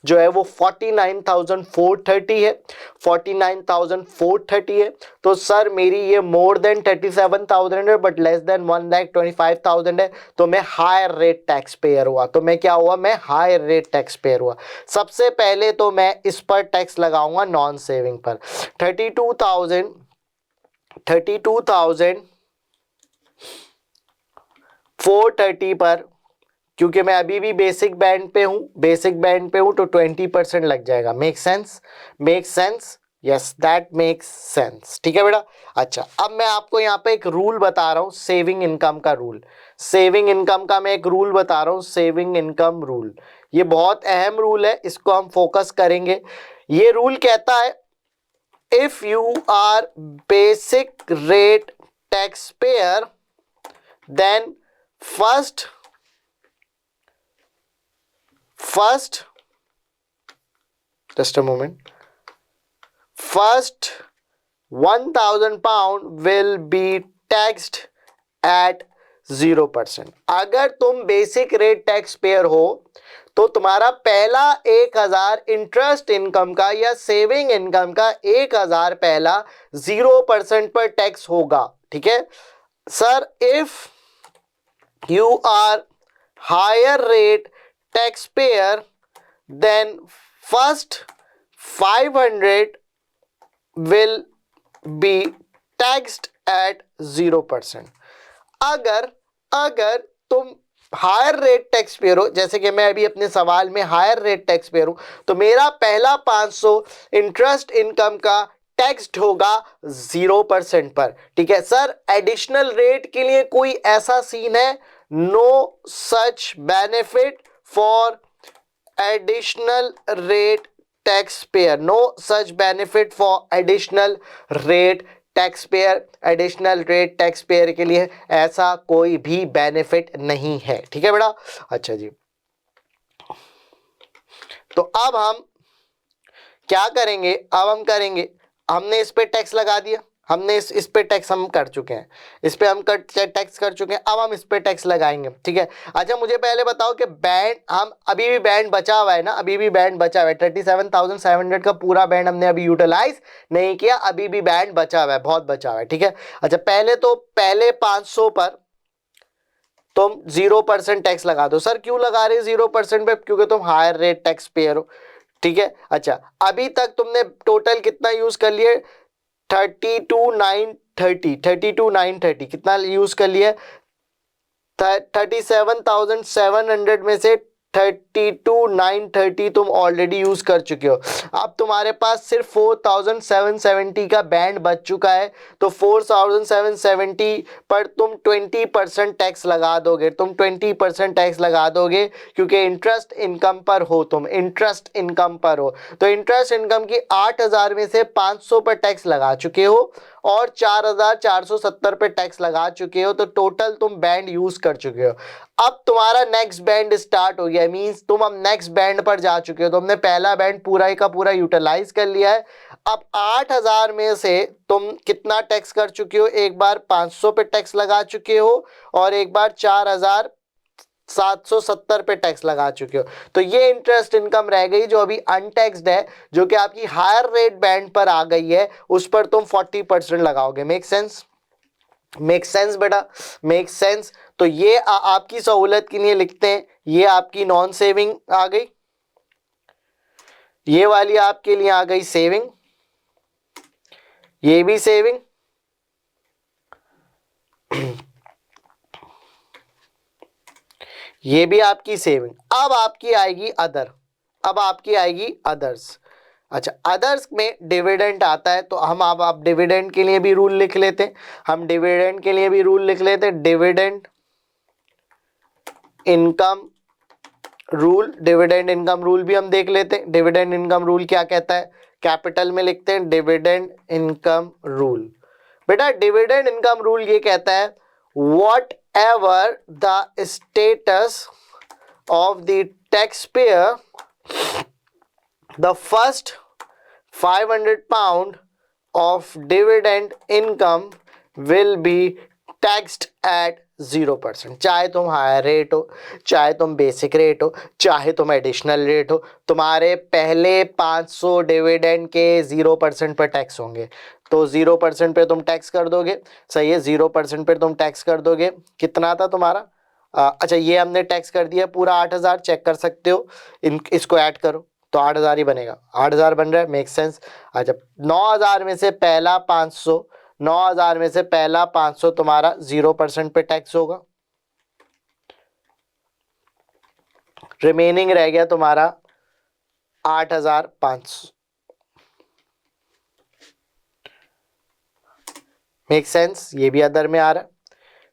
जो है वो 49,430 है, 49,430 है। तो सर मेरी ये मोर देन 37,000 है बट लेस देन 1,25,000 है, तो मैं हायर रेट टैक्स पेयर हुआ। सबसे पहले तो मैं इस पर टैक्स लगाऊंगा नॉन सेविंग पर, 32,430 पर, क्योंकि मैं अभी भी बेसिक बैंड पे हूं तो 20% लग जाएगा। Make sense. Yes that makes sense. ठीक है बेटा। अच्छा अब मैं आपको यहाँ पे एक रूल बता रहा हूँ, सेविंग इनकम का रूल। सेविंग इनकम का मैं एक रूल बता रहा हूँ, सेविंग इनकम रूल। ये बहुत अहम रूल है, इसको हम फोकस करेंगे। ये रूल कहता है if you are basic rate tax payer then first just a moment, first 1000 pound will be taxed at 0%। अगर तुम बेसिक रेट टैक्स पेयर हो तो तुम्हारा पहला 1000 इंटरेस्ट इनकम का या सेविंग इनकम का 1000 पहला 0% पर टैक्स होगा। ठीक है sir, if you are higher rate tax payer then first 500 will be taxed at 0%। अगर तुम हायर रेट टैक्स पेयर हो, जैसे कि मैं अभी अपने सवाल में हायर रेट टैक्स पेयर हूं, तो मेरा पहला 500 इंटरेस्ट इनकम का टैक्स्ड होगा 0% पर। ठीक है सर, एडिशनल रेट के लिए कोई ऐसा सीन है? No such benefit for additional rate taxpayer, no such benefit for additional rate taxpayer। additional rate taxpayer के लिए ऐसा कोई भी बेनिफिट नहीं है। ठीक है बेटा। अच्छा जी, तो अब हम क्या करेंगे? अब हम करेंगे, हमने इस पे टैक्स लगा दिया, हमने इस पे टैक्स हम कर चुके हैं, इस पे हम टैक्स कर चुके हैं, अब हम इस पे टैक्स लगाएंगे। ठीक है। अच्छा मुझे पहले बताओ कि बैंड, हम अभी भी बैंड बचा हुआ है ना? अभी भी बैंड बचा हुआ है, 37,700 का पूरा बैंड हमने अभी यूटिलाइज नहीं किया, अभी भी बैंड बचा हुआ है, बहुत बचा हुआ है। ठीक है। अच्छा पहले 500 पर तुम 0% टैक्स लगा दो। सर क्यों लगा रहे 0% पे? क्योंकि तुम हायर रेट टैक्स पेयर हो। ठीक है। अच्छा अभी तक तुमने टोटल कितना यूज कर लिए? 32,930 कितना यूज कर लिया? 37,700 में से 32,930 तुम ऑलरेडी यूज कर चुके हो। अब तुम्हारे पास सिर्फ 4,770 का बैंड बच चुका है, तो 4,770 पर तुम 20% टैक्स लगा दोगे। तुम 20% टैक्स लगा दोगे क्योंकि इंटरेस्ट इनकम पर हो, तुम इंटरेस्ट इनकम पर हो। तो इंटरेस्ट इनकम की 8,000 में से 500 पर टैक्स लगा चुके हो और 4,470 पे टैक्स लगा चुके हो, तो टोटल तुम बैंड यूज कर चुके हो। अब तुम्हारा नेक्स्ट बैंड स्टार्ट हो गया, मींस तुम अब नेक्स्ट बैंड पर जा चुके हो। तुमने पहला बैंड पूरा का पूरा यूटिलाइज कर लिया है। अब 8,000 में से तुम कितना टैक्स कर चुके हो? एक बार 500 पे टैक्स लगा चुके हो और एक बार 4,770 पे टैक्स लगा चुके हो। तो ये इंटरेस्ट इनकम रह गई जो अभी अनटैक्सड है, जो कि आपकी हायर रेट बैंड पर आ गई है, उस पर तुम 40% लगाओगे। Make sense? मेक सेंस बेटा, मेक सेंस। तो ये आपकी सहूलत के लिए लिखते हैं, ये आपकी नॉन सेविंग आ गई, ये वाली आपके लिए आ गई सेविंग, ये भी सेविंग, ये भी आपकी सेविंग। अब आपकी आएगी अदर, अब आपकी आएगी अदर्स। अच्छा अदर्स में डिविडेंड आता है, तो हम अब आप डिविडेंड के लिए भी रूल लिख लेते हैं, हम डिविडेंड के लिए भी रूल लिख लेते हैं। Dividend income rule, dividend income rule भी हम देख लेते हैं। डिविडेंड इनकम रूल क्या कहता है? कैपिटल में लिखते हैं डिविडेंड इनकम रूल। बेटा डिविडेंड इनकम रूल ये कहता है what ever the status of the taxpayer, the first 500 pound of dividend income will be taxed at 0%। चाहे तुम हायर रेट हो, चाहे तुम बेसिक रेट हो, चाहे तुम एडिशनल रेट हो, तुम्हारे पहले 500 डिविडेंड के 0% पर टैक्स होंगे। तो 0% पे तुम टैक्स कर दोगे, सही है, 0% पे तुम टैक्स कर दोगे। कितना था तुम्हारा? अच्छा ये हमने टैक्स कर दिया पूरा 8,000, चेक कर सकते हो, इसको ऐड करो तो 8,000 ही बनेगा, 8,000 बन रहा है। Make sense? अच्छा 9,000 में से पहला 500, 9,000 में से पहला 500 तुम्हारा 0% पे टैक्स होगा, रिमेनिंग रह गया तुम्हारा 8,500। मेक सेंस, ये भी अदर में आ रहा है।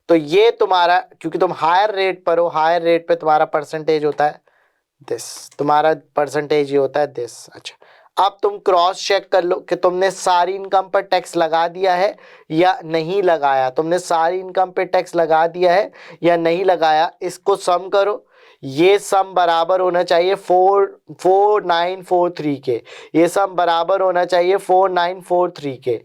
तो ये तुम्हारा, क्योंकि तुम हायर रेट पर हो, हायर रेट पे तुम्हारा परसेंटेज होता है दिस, तुम्हारा परसेंटेज ये होता है दिस। अच्छा, अब तुम क्रॉस चेक कर लो कि तुमने सारी इनकम पर टैक्स लगा दिया है या नहीं लगाया। तुमने सारी इनकम पे टैक्स लगा दिया है या नहीं लगाया, इसको सम करो। ये सम बराबर होना चाहिए 4943 के, ये सम बराबर होना चाहिए 4943 के।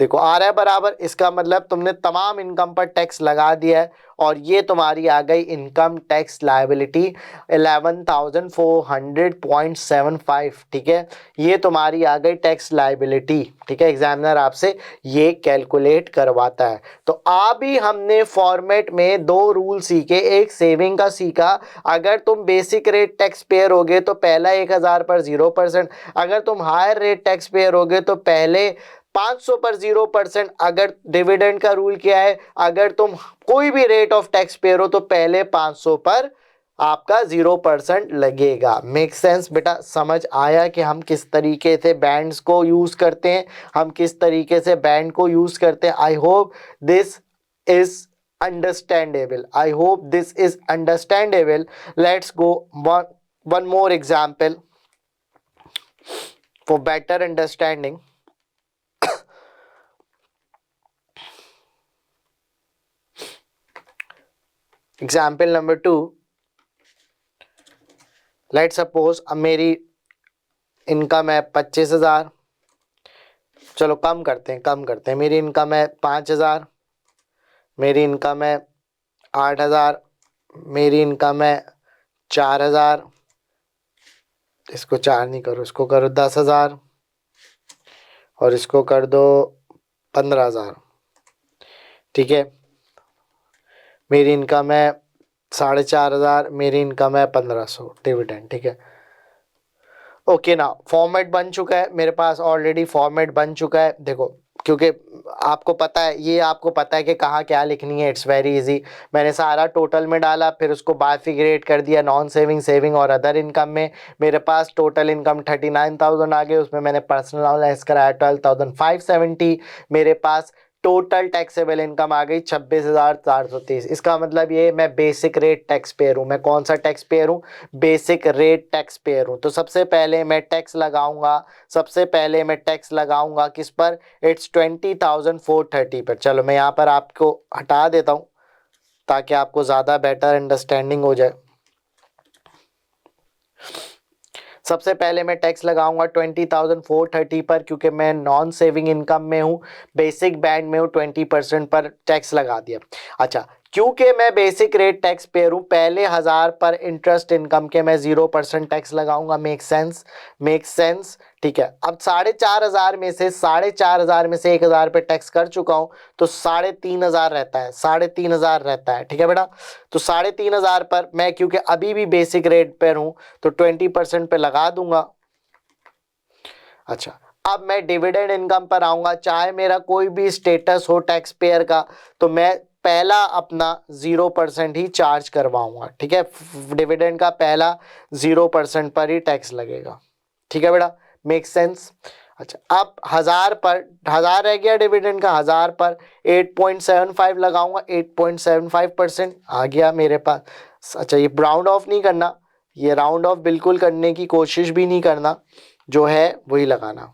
देखो आ रहा है बराबर, इसका मतलब तुमने तमाम इनकम पर टैक्स लगा दिया है और ये तुम्हारी आ गई इनकम टैक्स लायबिलिटी 11,400.75। ठीक है, ये तुम्हारी आ गई टैक्स लायबिलिटी। ठीक है, एग्जामिनर आपसे ये कैलकुलेट करवाता है। तो अभी हमने फॉर्मेट में दो रूल सीखे, एक सेविंग का सीखा। अगर तुम बेसिक रेट टैक्स पेयर होगे तो पहला 1000 पर 0%, अगर तुम हायर रेट टैक्स पेयर होगे तो पहले 500 पर 0%। अगर डिविडेंड का रूल क्या है, अगर तुम कोई भी रेट ऑफ टैक्स पेयर हो तो पहले 500 पर आपका 0% लगेगा। मेक सेंस बेटा? समझ आया कि हम किस तरीके से बैंड्स को यूज करते हैं, हम किस तरीके से बैंड को यूज करते हैं। I hope this is understandable. I hope this is understandable. Let's go one more example for better understanding. Example number 2. Let's suppose अब मेरी इनकम है 25,000। चलो कम करते हैं, मेरी इनकम है 5,000, मेरी इनकम है 8,000, मेरी इनकम है 4,000। इसको 4 नहीं करो, इसको करो 10,000 और इसको कर दो 15,000। ठीक है, मेरी इनकम है 4,500, मेरी इनकम है 1,500 डिविडेंड। ठीक है, ओके ना, फॉर्मेट बन चुका है मेरे पास, ऑलरेडी फॉर्मेट बन चुका है। देखो क्योंकि आपको पता है, ये आपको पता है कि कहाँ क्या लिखनी है, इट्स वेरी इजी। मैंने सारा टोटल में डाला, फिर उसको बाइफिगरेट कर दिया नॉन सेविंग, सेविंग और अदर इनकम में। मेरे पास टोटल इनकम 39,000 आ गई, उसमें मैंने पर्सनल अलाउंस कराया 12,570। मेरे पास टोटल टैक्सेबल इनकम आ गई 26,430। इसका मतलब ये मैं बेसिक रेट टैक्स पेयर हूँ। मैं कौन सा टैक्स पेयर हूँ? बेसिक रेट टैक्स पेयर हूँ। तो सबसे पहले मैं टैक्स लगाऊंगा, किस पर? इट्स 20,430 पर। चलो मैं यहाँ पर आपको हटा देता हूँ ताकि आपको ज़्यादा बेटर अंडरस्टैंडिंग हो जाए। सबसे पहले मैं टैक्स लगाऊंगा 20,430 पर, क्योंकि मैं नॉन सेविंग इनकम में हूँ, बेसिक बैंड में हूँ, 20% पर टैक्स लगा दिया। अच्छा, क्योंकि मैं बेसिक रेट टैक्स पेयर हूँ, पहले 1000 पर इंटरेस्ट इनकम के मैं 0% टैक्स लगाऊंगा। Make sense? Make sense. ठीक है, अब 4,500 में से 1,000 पे टैक्स कर चुका हूँ, तो 3,500 रहता है, 3,500 रहता है। ठीक है बेटा, तो 3,500 पर मैं क्योंकि अभी भी बेसिक रेट पर हूँ तो 20% पे लगा दूंगा। अच्छा, अब मैं डिविडेंड इनकम पर आऊंगा, चाहे मेरा कोई भी स्टेटस हो टैक्स पेयर का, तो मैं पहला अपना 0% ही चार्ज करवाऊंगा। ठीक है, डिविडेंड का पहला 0% पर ही टैक्स लगेगा। ठीक है बेटा, मेक सेंस? अच्छा, अब 1000 रह गया डिविडेंड का, 1000 पर 8.75 लगाऊंगा, 8.75% आ गया मेरे पास। अच्छा, ये राउंड ऑफ नहीं करना, ये राउंड ऑफ बिल्कुल करने की कोशिश भी नहीं करना, जो है वही लगाना।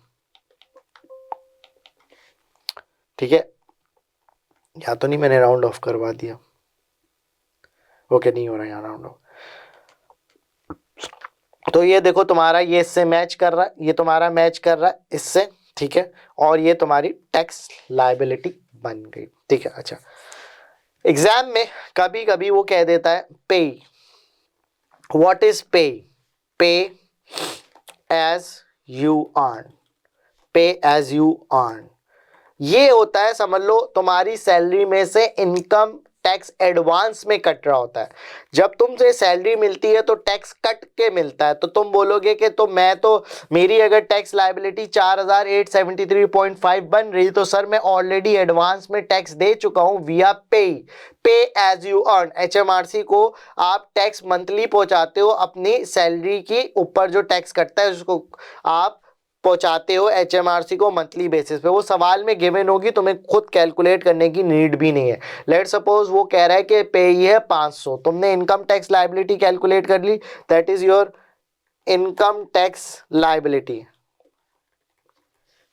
ठीक है, या तो नहीं मैंने राउंड ऑफ करवा दिया? ओके, नहीं हो रहा यहाँ राउंड ऑफ। तो ये देखो तुम्हारा ये इससे मैच कर रहा है, ये तुम्हारा मैच कर रहा है इससे। ठीक है, और ये तुम्हारी टैक्स लायबिलिटी बन गई। ठीक है, अच्छा, एग्जाम में कभी कभी वो कह देता है पे। व्हाट इज पे? पे एज यू अर्न, पे एज यू अर्न। ये होता है, समझ लो, तुम्हारी सैलरी में से इनकम टैक्स एडवांस में कट रहा होता है। जब तुमसे सैलरी मिलती है तो टैक्स कट के मिलता है, तो तुम बोलोगे कि तो मेरी अगर टैक्स लायबिलिटी 4,873.5 बन रही, तो सर मैं ऑलरेडी एडवांस में टैक्स दे चुका हूं विया पे एज यू अर्न। HMRC को आप टैक्स मंथली पहुंचाते हो, अपनी सैलरी के ऊपर जो टैक्स कटता है उसको आप पहुंचाते हो HMRC को मंथली बेसिस पे, वो सवाल में गिवन होगी, तुम्हें खुद कैलकुलेट करने की नीड भी नहीं है। लेट सपोज वो कह रहा है कि पे है 500, तुमने इनकम टैक्स लायबिलिटी कैलकुलेट कर ली, that is your income tax liability,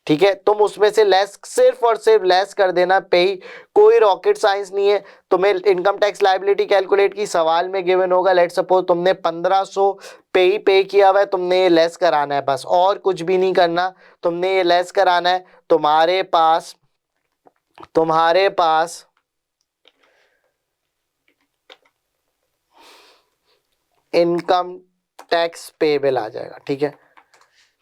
ठीक है। तुम उसमें से लेस, सिर्फ और सिर्फ लेस कर देना पे ही, कोई रॉकेट साइंस नहीं है। तुम्हें इनकम टैक्स लायबिलिटी कैलकुलेट की, सवाल में गिवन होगा, लेट सपोज तुमने 1500 पे किया हुआ है, तुमने ये लेस कराना है बस, और कुछ भी नहीं करना, तुमने ये लेस कराना है। तुम्हारे पास इनकम टैक्स पेबल आ जाएगा, ठीक है।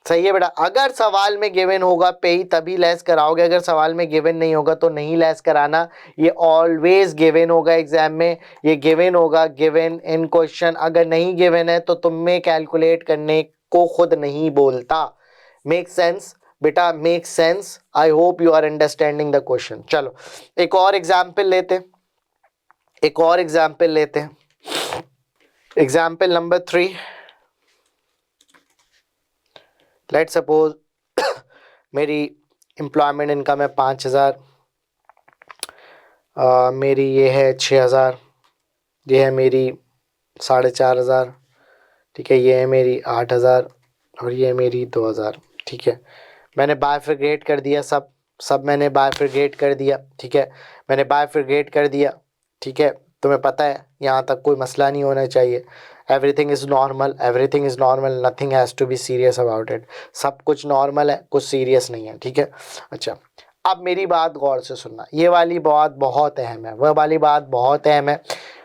सही है बेटा, अगर सवाल में गिवन होगा पे ही तभी लेस कराओगे, अगर सवाल में गिवन नहीं होगा तो नहीं लेस कराना। ये ऑलवेज गिवन होगा एग्जाम में, ये गिवन होगा, गिवन इन क्वेश्चन। अगर नहीं गिवन है तो तुम में कैलकुलेट करने को खुद नहीं बोलता। मेक सेंस बेटा, make sense. I hope you are understanding the question. चलो एक और एग्जाम्पल लेते हैं, एग्जाम्पल नंबर 3। लेट सपोज मेरी एम्प्लॉयमेंट इनकम है 5000, मेरी ये है 6000, ये है मेरी 4500, ठीक है, ये है मेरी 8000 और ये है मेरी 2000, ठीक है। मैंने बाइफरगेट कर दिया, सब मैंने बाइफरगेट कर दिया, ठीक है, मैंने बाइफरगेट कर दिया, ठीक है। तुम्हें पता है यहाँ तक कोई मसला नहीं होना चाहिए। Everything is normal, nothing has to be serious about it. सब कुछ नॉर्मल है, कुछ सीरियस नहीं है, ठीक है। अच्छा, अब मेरी बात गौर से सुनना, ये वाली बात बहुत अहम है, वह वाली बात बहुत अहम है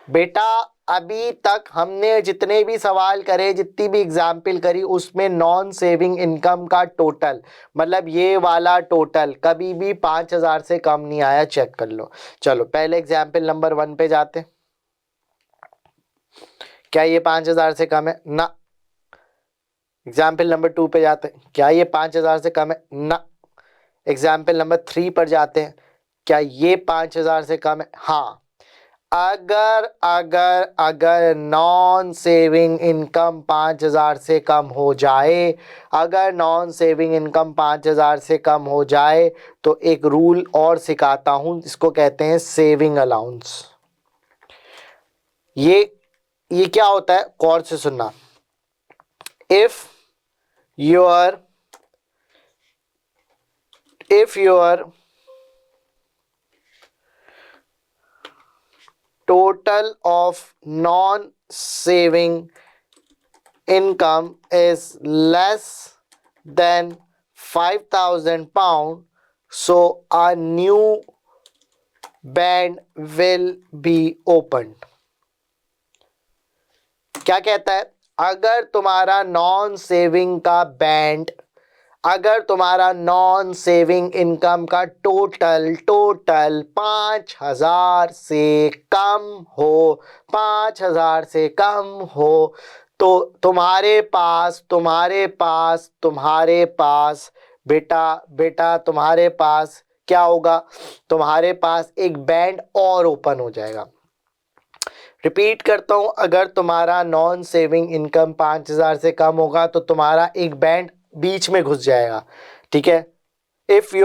बेटा। अभी तक हमने जितने भी सवाल करे, जितनी भी एग्जाम्पल करी, उसमें नॉन सेविंग इनकम का टोटल, मतलब ये वाला टोटल कभी भी 5000 से कम नहीं आया, चेक कर लो। चलो पहले एग्जाम्पल नंबर 1 पे जाते, क्या ये 5000 से कम है? ना। एग्जाम्पल नंबर 2 पे जाते हैं, क्या ये 5000 से कम है? ना। एग्जाम्पल नंबर 3 पर जाते हैं, क्या ये 5000 से कम है? हाँ। अगर नॉन सेविंग इनकम 5000 से कम हो जाए, अगर नॉन सेविंग इनकम 5000 से कम हो जाए तो एक रूल और सिखाता हूं, इसको कहते हैं सेविंग अलाउंस। ये क्या होता है, गौर से सुनना। If your total of non-saving income is less than 5,000 pound, so a new band will be opened. क्या कहता है, अगर तुम्हारा नॉन सेविंग का बैंड, अगर तुम्हारा नॉन सेविंग इनकम का टोटल 5000 से कम हो, 5000 से कम हो, तो तुम्हारे पास बेटा तुम्हारे पास क्या होगा, तुम्हारे पास एक बैंड और ओपन हो जाएगा। रिपीट करता हूं, अगर तुम्हारा नॉन सेविंग इनकम 5000 से कम होगा तो तुम्हारा एक बैंड बीच में घुस जाएगा, ठीक है। If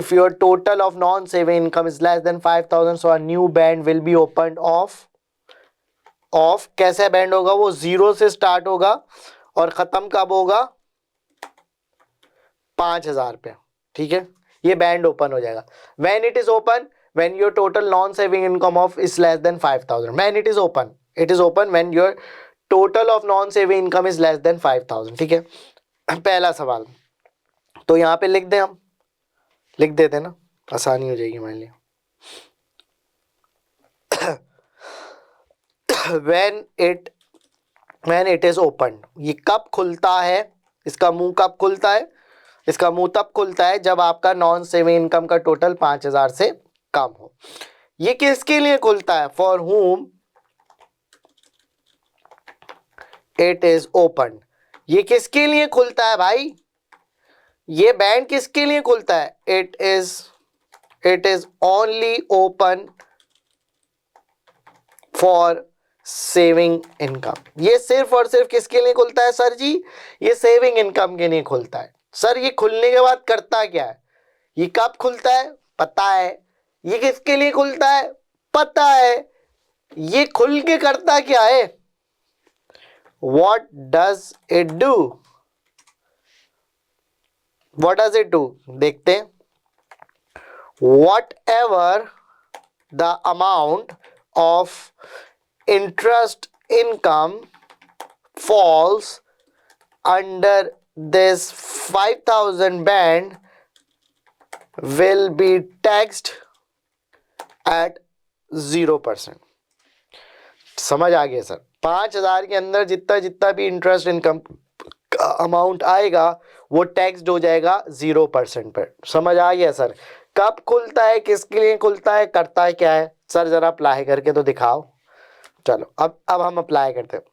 your total of non saving income is less than 5000, so a new band will be open of कैसे बैंड होगा, वो 0 से स्टार्ट होगा और खत्म कब होगा, 5000 पे, ठीक है। ये बैंड ओपन हो जाएगा when it is open, when your total non-saving income of is less than 5000, when it is open when your total of non-saving income is less than 5000, ठीक है। पहला सवाल तो यहाँ पे लिख दें, हम लिख देते ना, आसानी हो जाएगी हमारे लिए। when it is open, ये कब खुलता है, इसका मुंह कब खुलता है, इसका मुंह तब खुलता है जब आपका नॉन सेविंग इनकम का टोटल 5000 से कम हो। ये किसके लिए खुलता है, for whom it is open. ये किसके लिए खुलता है भाई, ये बैंड किसके लिए खुलता है, it is only open for saving income. ये सिर्फ और सिर्फ किसके लिए खुलता है सर जी? ये सेविंग इनकम के लिए खुलता है। सर ये खुलने के बाद करता क्या है? ये कब खुलता है? पता है। ये किसके लिए खुलता है? पता है। ये खुल के करता क्या है? What does it do? What does it do? देखते हैं। Whatever the amount of interest income falls under this 5,000 band will be taxed at 0%। समझ आ गया सर? 5,000 के अंदर जितना जितना भी इंटरेस्ट इनकम का अमाउंट आएगा वो टैक्सड हो जाएगा 0% पर। समझ आ गया सर? कब खुलता है, किसके लिए खुलता है, करता है क्या है? सर जरा अप्लाई करके तो दिखाओ। चलो अब हम अप्लाई करते हैं।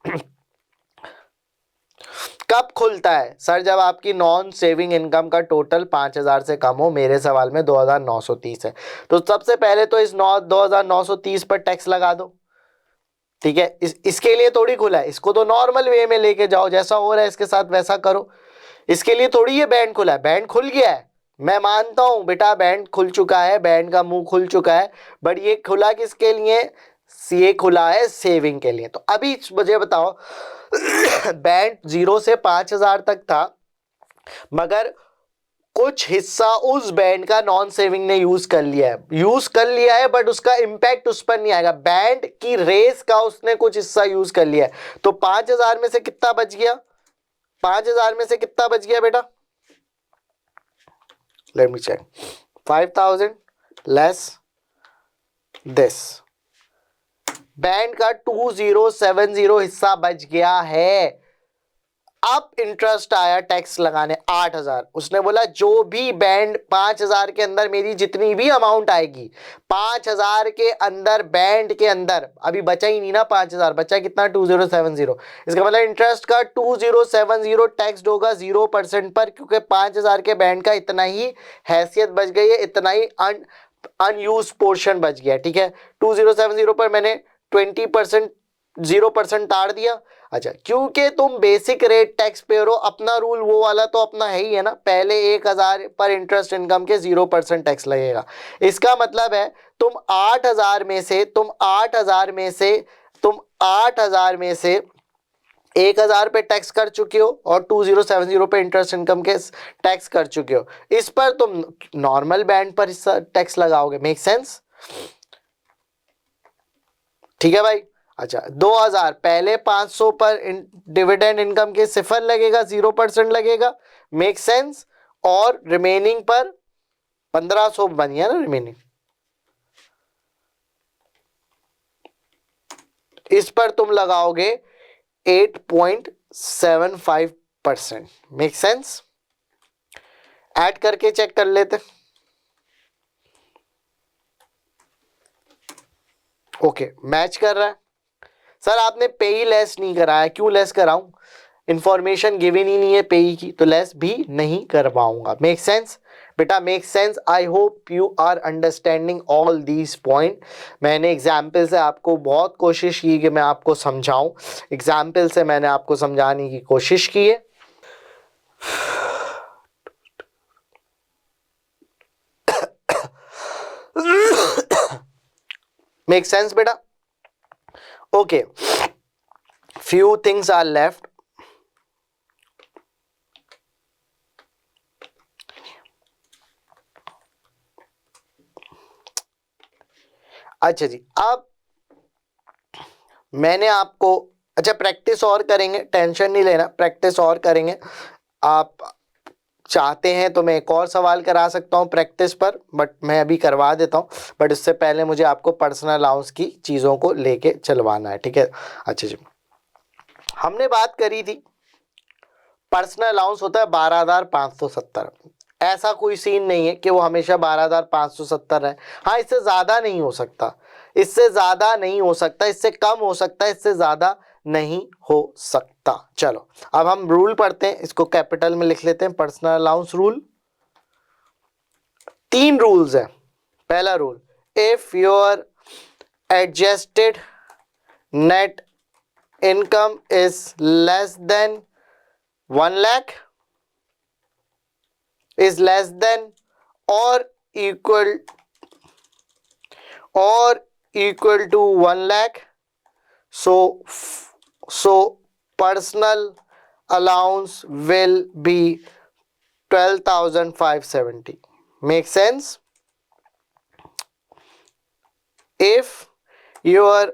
कब खुलता है सर? जब आपकी नॉन सेविंग इनकम का टोटल 5,000 से कम हो। मेरे सवाल में 2,930 है, तो सबसे पहले तो इस 2,930 पर टैक्स लगा दो। ठीक है, इसके लिए थोड़ी खुला है, इसको तो नॉर्मल वे में लेके जाओ, जैसा हो रहा है इसके साथ वैसा करो। इसके लिए थोड़ी ये बैंड खुला है, बैंड खुल गया है, मैं मानता हूं बेटा बैंड खुल चुका है, बैंड का मुंह खुल चुका है, बट ये खुला किसके लिए? ये खुला है सेविंग के लिए। तो अभी मुझे बताओ बैंड 0 से 5,000 तक था, मगर कुछ हिस्सा उस बैंड का नॉन सेविंग ने यूज कर लिया है, बट उसका इंपैक्ट उस पर नहीं आएगा। बैंड की रेस का उसने कुछ हिस्सा यूज कर लिया है, तो 5,000 में से कितना बच गया? 5,000 में से कितना बच गया बेटा? Let me check. 5,000 less this, band का 2,070 हिस्सा बच गया है। अब इंटरेस्ट आया टैक्स लगाने 8,000। उसने बोला जो भी बैंड 5,000 के अंदर मेरी जितनी भी अमाउंट आएगी, 5,000 के अंदर बैंड के अंदर अभी बचा ही नहीं ना 5,000, बचा कितना? 2,070। इसका मतलब इंटरेस्ट का 2,070 टैक्स होगा 0% पर, क्योंकि 5,000 के बैंड का इतना ही हैसियत बच गई है, इतना ही अनयूज पोर्शन बच गया। ठीक है, 2,070 पर मैंने 20% 0% ताड़ दिया। अच्छा, क्योंकि तुम बेसिक रेट टैक्स पेयर हो, अपना रूल वो वाला तो अपना है ही है ना, पहले 1,000 पर इंटरेस्ट इनकम के 0% टैक्स लगेगा। इसका मतलब है तुम 8,000 में से 1,000 पे टैक्स कर चुके हो और 2,070 पे इंटरेस्ट इनकम के टैक्स कर चुके हो। इस पर तुम नॉर्मल बैंड पर टैक्स लगाओगे। Make sense? ठीक है भाई। अच्छा, 2,000 पहले 500 पर डिविडेंड इनकम के 0 लगेगा, 0% लगेगा। Make sense? और रिमेनिंग पर 1,500 बन गया ना रिमेनिंग, इस पर तुम लगाओगे 8.75%। Make sense? ऐड करके चेक कर लेते। ओके, मैच कर रहा है। सर आपने पे ही लेस नहीं कराया, क्यों लेस कराऊं? इंफॉर्मेशन गिवन ही नहीं है पे की, तो लेस भी नहीं करवाऊंगा। मेक सेंस बेटा? Make sense? I hope you are understanding all these point. मैंने एग्जाम्पल से आपको बहुत कोशिश की कि मैं आपको समझाऊं, एग्जाम्पल से मैंने आपको समझाने की कोशिश की है। मेक सेंस बेटा? Okay, few things are left. अच्छा जी, अब मैंने आपको, अच्छा प्रैक्टिस और करेंगे, टेंशन नहीं लेना, प्रैक्टिस और करेंगे। आप चाहते हैं तो मैं एक और सवाल करा सकता हूं प्रैक्टिस पर, बट मैं अभी करवा देता हूं। बट इससे पहले मुझे आपको पर्सनल अलाउंस की चीज़ों को लेके चलवाना है। ठीक है? अच्छा जी, हमने बात करी थी पर्सनल अलाउंस होता है 12,570। ऐसा कोई सीन नहीं है कि वो हमेशा 12,570 है। हाँ, इससे ज़्यादा नहीं हो सकता, इससे ज़्यादा नहीं हो सकता, इससे कम हो सकता है, इससे ज़्यादा नहीं हो सकता। चलो अब हम रूल पढ़ते हैं, इसको कैपिटल में लिख लेते हैं। पर्सनल अलाउंस रूल, 3 रूल्स है। पहला rule, if your adjusted net income is less than 1 lakh, is less than or equal to 1 lakh, so personal allowance will be 12,570. Make sense? If your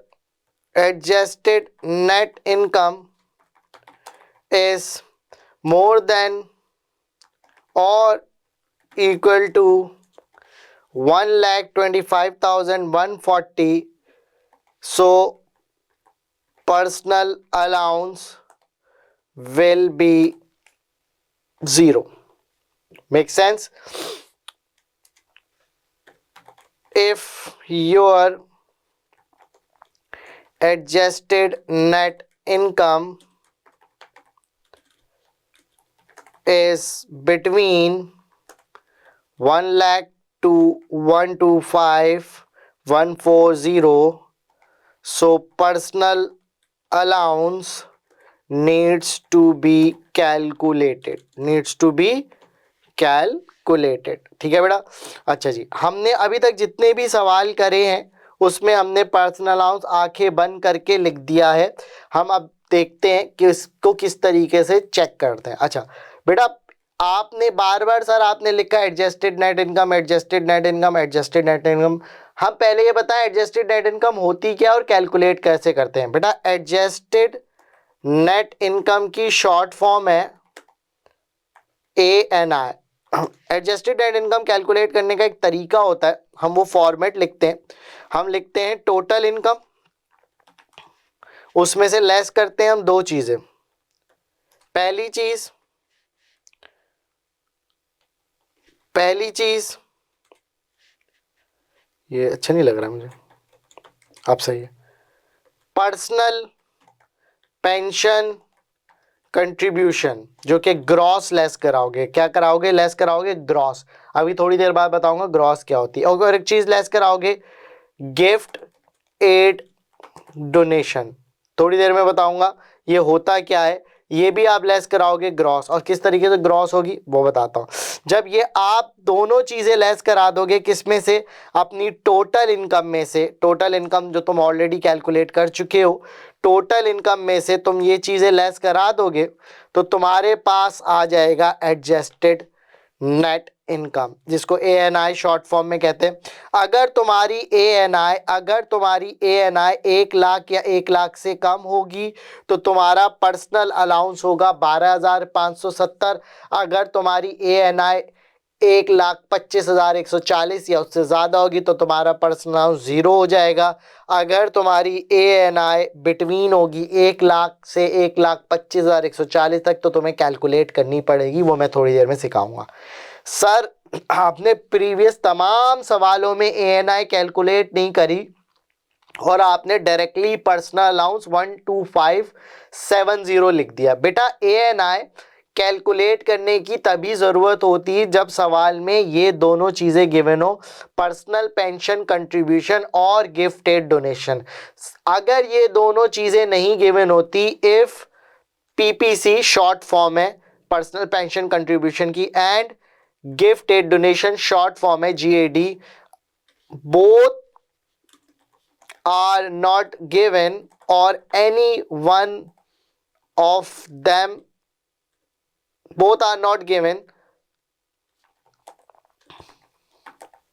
adjusted net income is more than or equal to 1,25,140, so personal allowance will be 0. Make sense? If your adjusted net income is between 1 lakh to 125,140, so personal allowance needs to be calculated. ठीक है बेटा? अच्छा जी, हमने अभी तक जितने भी सवाल करे हैं उसमें हमने पर्सनल अलाउंस आंखें बंद करके लिख दिया है। हम अब देखते हैं कि इसको किस तरीके से चेक करते हैं। अच्छा बेटा, आपने बार बार सर आपने लिखा adjusted net income, adjusted net income, adjusted net income. हम पहले ये बताएं एडजस्टेड नेट इनकम होती क्या और कैलकुलेट कैसे करते हैं। बेटा एडजस्टेड नेट इनकम की शॉर्ट फॉर्म है ANI। Adjusted net income calculate करने का एक तरीका होता है, हम वो फॉर्मेट लिखते हैं। हम लिखते हैं टोटल इनकम, उसमें से लेस करते हैं हम दो चीजें। पहली चीज ये अच्छा नहीं लग रहा मुझे, आप सही है। पर्सनल पेंशन कंट्रीब्यूशन, जो कि ग्रॉस लेस कराओगे। क्या कराओगे? लेस कराओगे ग्रॉस। अभी थोड़ी देर बाद बताऊंगा ग्रॉस क्या होती है। और एक चीज लेस कराओगे गिफ्ट एड डोनेशन, थोड़ी देर में बताऊंगा ये होता क्या है। ये भी आप लेस कराओगे ग्रॉस, और किस तरीके से ग्रॉस होगी वो बताता हूं। जब ये आप दोनों चीजें लेस करा दोगे, किसमें से? अपनी टोटल इनकम में से। टोटल इनकम जो तुम ऑलरेडी कैलकुलेट कर चुके हो, टोटल इनकम में से तुम ये चीजें लेस करा दोगे तो तुम्हारे पास आ जाएगा एडजस्टेड नेट इनकम, जिसको ANI शॉर्ट फॉर्म में कहते हैं। अगर तुम्हारी ANI 1 लाख या 1 लाख से कम होगी तो तुम्हारा पर्सनल अलाउंस होगा 12,570। अगर तुम्हारी ANI 1,25,140 या उससे ज़्यादा होगी तो तुम्हारा पर्सनल अलाउंस 0 हो जाएगा। अगर तुम्हारी ANI बिटवीन होगी 1 लाख से 1,25,140 तक तो तुम्हें कैलकुलेट करनी पड़ेगी, वो मैं थोड़ी देर में सिखाऊंगा। सर आपने प्रीवियस तमाम सवालों में ANI कैलकुलेट नहीं करी और आपने डायरेक्टली पर्सनल अलाउंस 12570 लिख दिया। बेटा ANI कैलकुलेट करने की तभी ज़रूरत होती है जब सवाल में ये दोनों चीज़ें गिवन हो, पर्सनल पेंशन कंट्रीब्यूशन और गिफ्टेड डोनेशन। अगर ये दोनों चीज़ें नहीं गिवन होती, इफ़ PPC शॉर्ट फॉर्म है पर्सनल पेंशन कंट्रीब्यूशन की, and gifted donation short form है GAD, both are not given और any one of them, both are not given,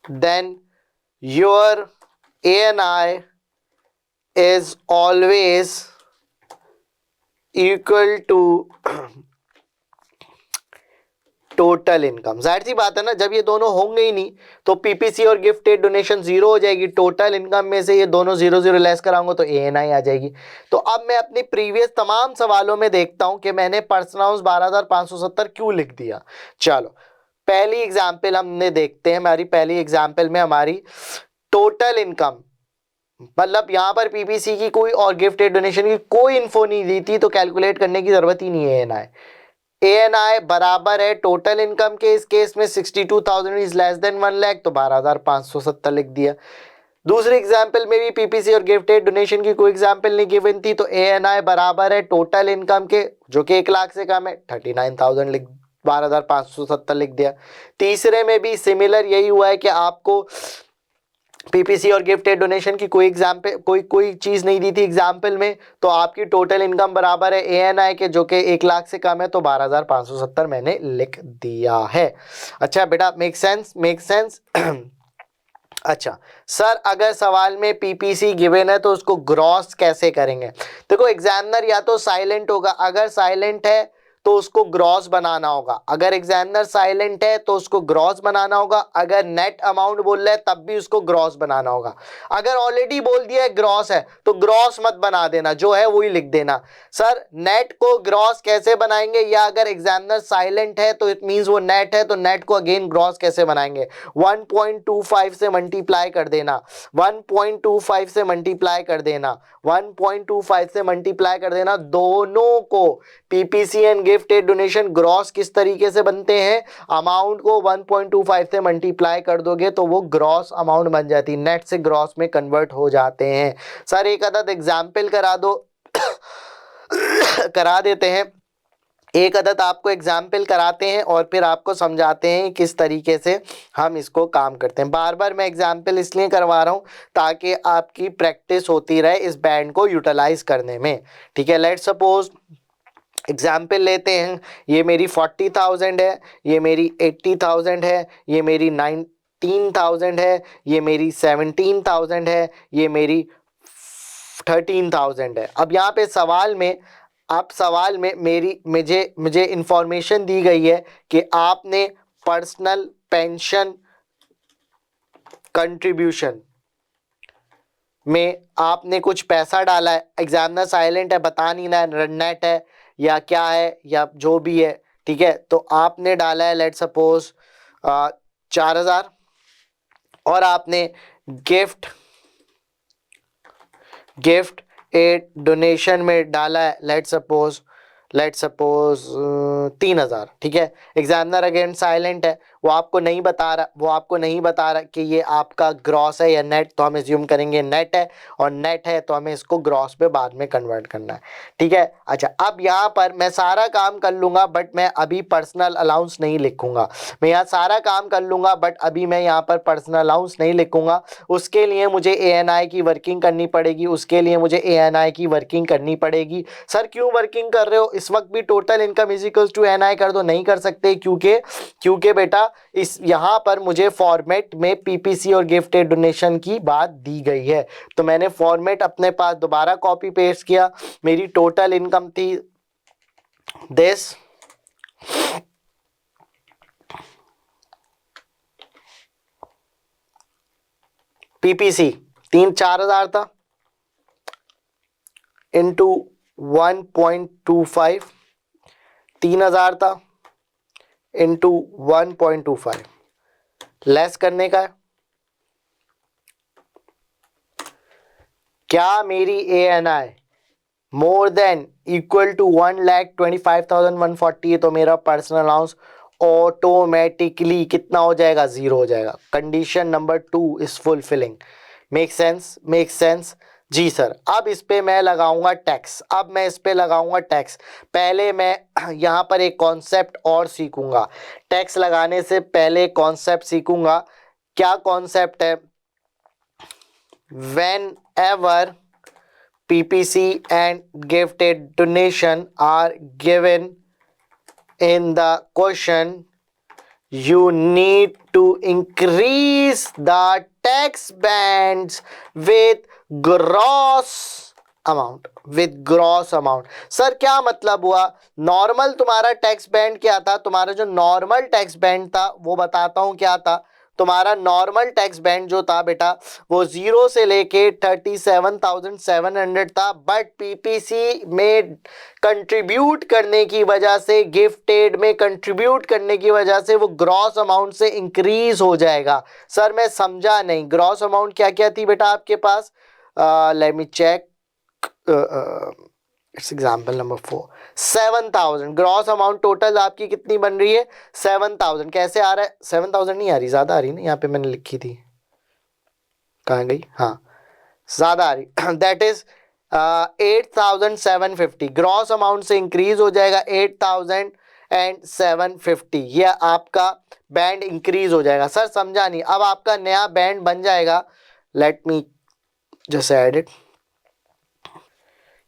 then your ANI is always equal to total income. जाहिर सी बात है ना, जब ये दोनों होंगे ही नहीं तो PPC और गिफ्टेड डोनेशन 0 हो जाएगी। टोटल इनकम में से ये दोनों 0 लेस कराऊंगा तो ANI आ जाएगी। तो अब मैं अपनी प्रीवियस तमाम सवालों में देखता हूं कि मैंने पर्सनल अलाउंस 12,570 क्यों लिख दिया। चलो पहली एग्जाम्पल हमने देखते हैं। हमारी पहली एग्जाम्पल में हमारी टोटल इनकम, मतलब यहाँ पर PPC की कोई और गिफ्टेड डोनेशन की कोई इन्फो नहीं दी थी, तो कैलकुलेट करने की जरूरत ही नहीं है। ANI बराबर है टोटल इनकम के, इस केस में 62,000 इज लेस देन 1 लाख, तो 12,570 लिख दिया। दूसरे एग्जाम्पल में भी पीपीसी और गिफ्टेड डोनेशन की कोई एग्जाम्पल नहीं गिवन थी, तो ANI बराबर है टोटल इनकम के, जो कि 1 लाख से कम है, 39,000 लिख 12,570 लिख दिया। तीसरे में भी सिमिलर यही हुआ है कि आपको पीपीसी और गिफ्टेड डोनेशन की कोई एग्जाम्पल कोई चीज नहीं दी थी एग्जाम्पल में, तो आपकी टोटल इनकम बराबर है ANI के, जो कि 1 लाख से कम है, तो 12,570 मैंने लिख दिया है। अच्छा बेटा, मेक सेंस, मेक सेंस। अच्छा सर, अगर सवाल में पीपीसी गिवन है तो उसको ग्रॉस कैसे करेंगे? देखो एग्जामिनर या तो साइलेंट होगा, अगर साइलेंट है तो उसको ग्रॉस बनाना होगा, अगर एग्जामिनर साइलेंट है तो उसको ग्रॉस बनाना होगा, अगर नेट अमाउंट बोल रहा है तब भी उसको ग्रॉस बनाना होगा। अगर ऑलरेडी बोल दिया है ग्रॉस है तो ग्रॉस मत बना देना, जो है वही लिख देना। सर नेट को ग्रॉस कैसे बनाएंगे, या अगर एग्जामिनर साइलेंट है तो इट मींस वो नेट है, तो नेट को अगेन ग्रॉस कैसे बनाएंगे? 1.25 से मल्टीप्लाई कर देना, 1.25 से मल्टीप्लाई कर देना, 1.25 से मल्टीप्लाई कर देना। दोनों को PPC and gifted donation gross किस तरीके से बनते हैं? अमाउंट को 1.25 से मल्टीप्लाई कर दोगे तो वो ग्रॉस अमाउंट बन जाती है, नेट से ग्रॉस में कन्वर्ट हो जाते हैं। सर एक अदद एग्जाम्पल करा दो। करा देते हैं, एक अदद आपको एग्जाम्पल कराते हैं और फिर आपको समझाते हैं किस तरीके से हम इसको काम करते हैं। बार बार मैं एग्जाम्पल इसलिए करवा रहा हूँ ताकि आपकी प्रैक्टिस होती रहे इस बैंड को यूटिलाइज करने में। ठीक है, लेट्स सपोज एग्जाम्पल लेते हैं, ये मेरी 40,000 है, ये मेरी 80,000 है, ये मेरी 19,000 है, ये मेरी 17,000 है, ये मेरी 13,000 है। अब यहाँ पे सवाल में मुझे इंफॉर्मेशन दी गई है कि आपने पर्सनल पेंशन कंट्रीब्यूशन में आपने कुछ पैसा डाला है, एग्जामिनर साइलेंट है, बता नहीं रहा है नेट है या क्या है या जो भी है। ठीक है, तो आपने डाला है लेट सपोज 4,000 और आपने गिफ्ट ए डोनेशन में डाला है लेट सपोज 3,000। ठीक है, एग्जामिनर अगेन साइलेंट है, वो आपको नहीं बता रहा कि ये आपका ग्रॉस है या नेट, तो हम एज्यूम करेंगे नेट है, और नेट है तो हमें इसको ग्रॉस पे बाद में कन्वर्ट करना है। ठीक है, अच्छा अब यहाँ पर मैं सारा काम कर लूँगा बट मैं अभी पर्सनल अलाउंस नहीं लिखूंगा। मैं यहाँ सारा काम कर लूँगा बट अभी मैं यहाँ पर पर्सनल अलाउंस नहीं लिखूंगा। उसके लिए मुझे ANI की वर्किंग करनी पड़ेगी। सर क्यों वर्किंग कर रहे हो? इस वक्त भी total income is equals to ANI कर दो, नहीं कर सकते क्योंकि बेटा इस यहाँ पर मुझे फॉर्मेट में पीपीसी और गिफ्टेड डोनेशन की बात दी गई है, तो मैंने फॉर्मेट अपने पास दोबारा कॉपी पेस्ट किया। मेरी टोटल इनकम थी दिस, पीपीसी 4,000 था इंटू 1.25, 3,000 था इंटू 1.25, लेस करने का है। क्या मेरी ANI more than equal to 1,25,140 है तो मेरा पर्सनल अलाउंस ऑटोमेटिकली कितना हो जाएगा? 0 हो जाएगा। Condition number 2 is fulfilling. Make sense? जी सर। अब इस पे मैं लगाऊंगा टैक्स, पहले मैं यहाँ पर एक कॉन्सेप्ट और सीखूंगा। टैक्स लगाने से पहले कॉन्सेप्ट सीखूंगा। क्या कॉन्सेप्ट है? whenever PPC and gifted donation are given in the question, you need to increase the tax bands with gross amount, sir क्या मतलब हुआ? नॉर्मल तुम्हारा टैक्स बैंड क्या था? तुम्हारा जो नॉर्मल टैक्स बैंड था वो बताता हूं क्या था। तुम्हारा नॉर्मल टैक्स बैंड जो था बेटा वो 0 से लेके 37,700 था, बट पीपीसी में कंट्रीब्यूट करने की वजह से, गिफ्टेड में कंट्रीब्यूट करने की वजह से वो ग्रॉस अमाउंट से इंक्रीज हो जाएगा। सर मैं समझा नहीं, ग्रॉस अमाउंट क्या क्या थी बेटा आपके पास? Let me check, it's example number 4, 7,000 gross amount total आपकी कितनी बन रही है? 7,000। कैसे आ रहा है? 7,000 नहीं आ रही, ज्यादा आ रही ना, यहाँ पे मैंने लिखी थी, कहाँ गई, हाँ ज्यादा आ रही, दैट इज 8,750 ग्रॉस अमाउंट से इंक्रीज हो जाएगा 8,750, ये आपका बैंड इंक्रीज हो जाएगा। सर समझा नहीं, अब आपका नया बैंड बन जाएगा, let me just add it,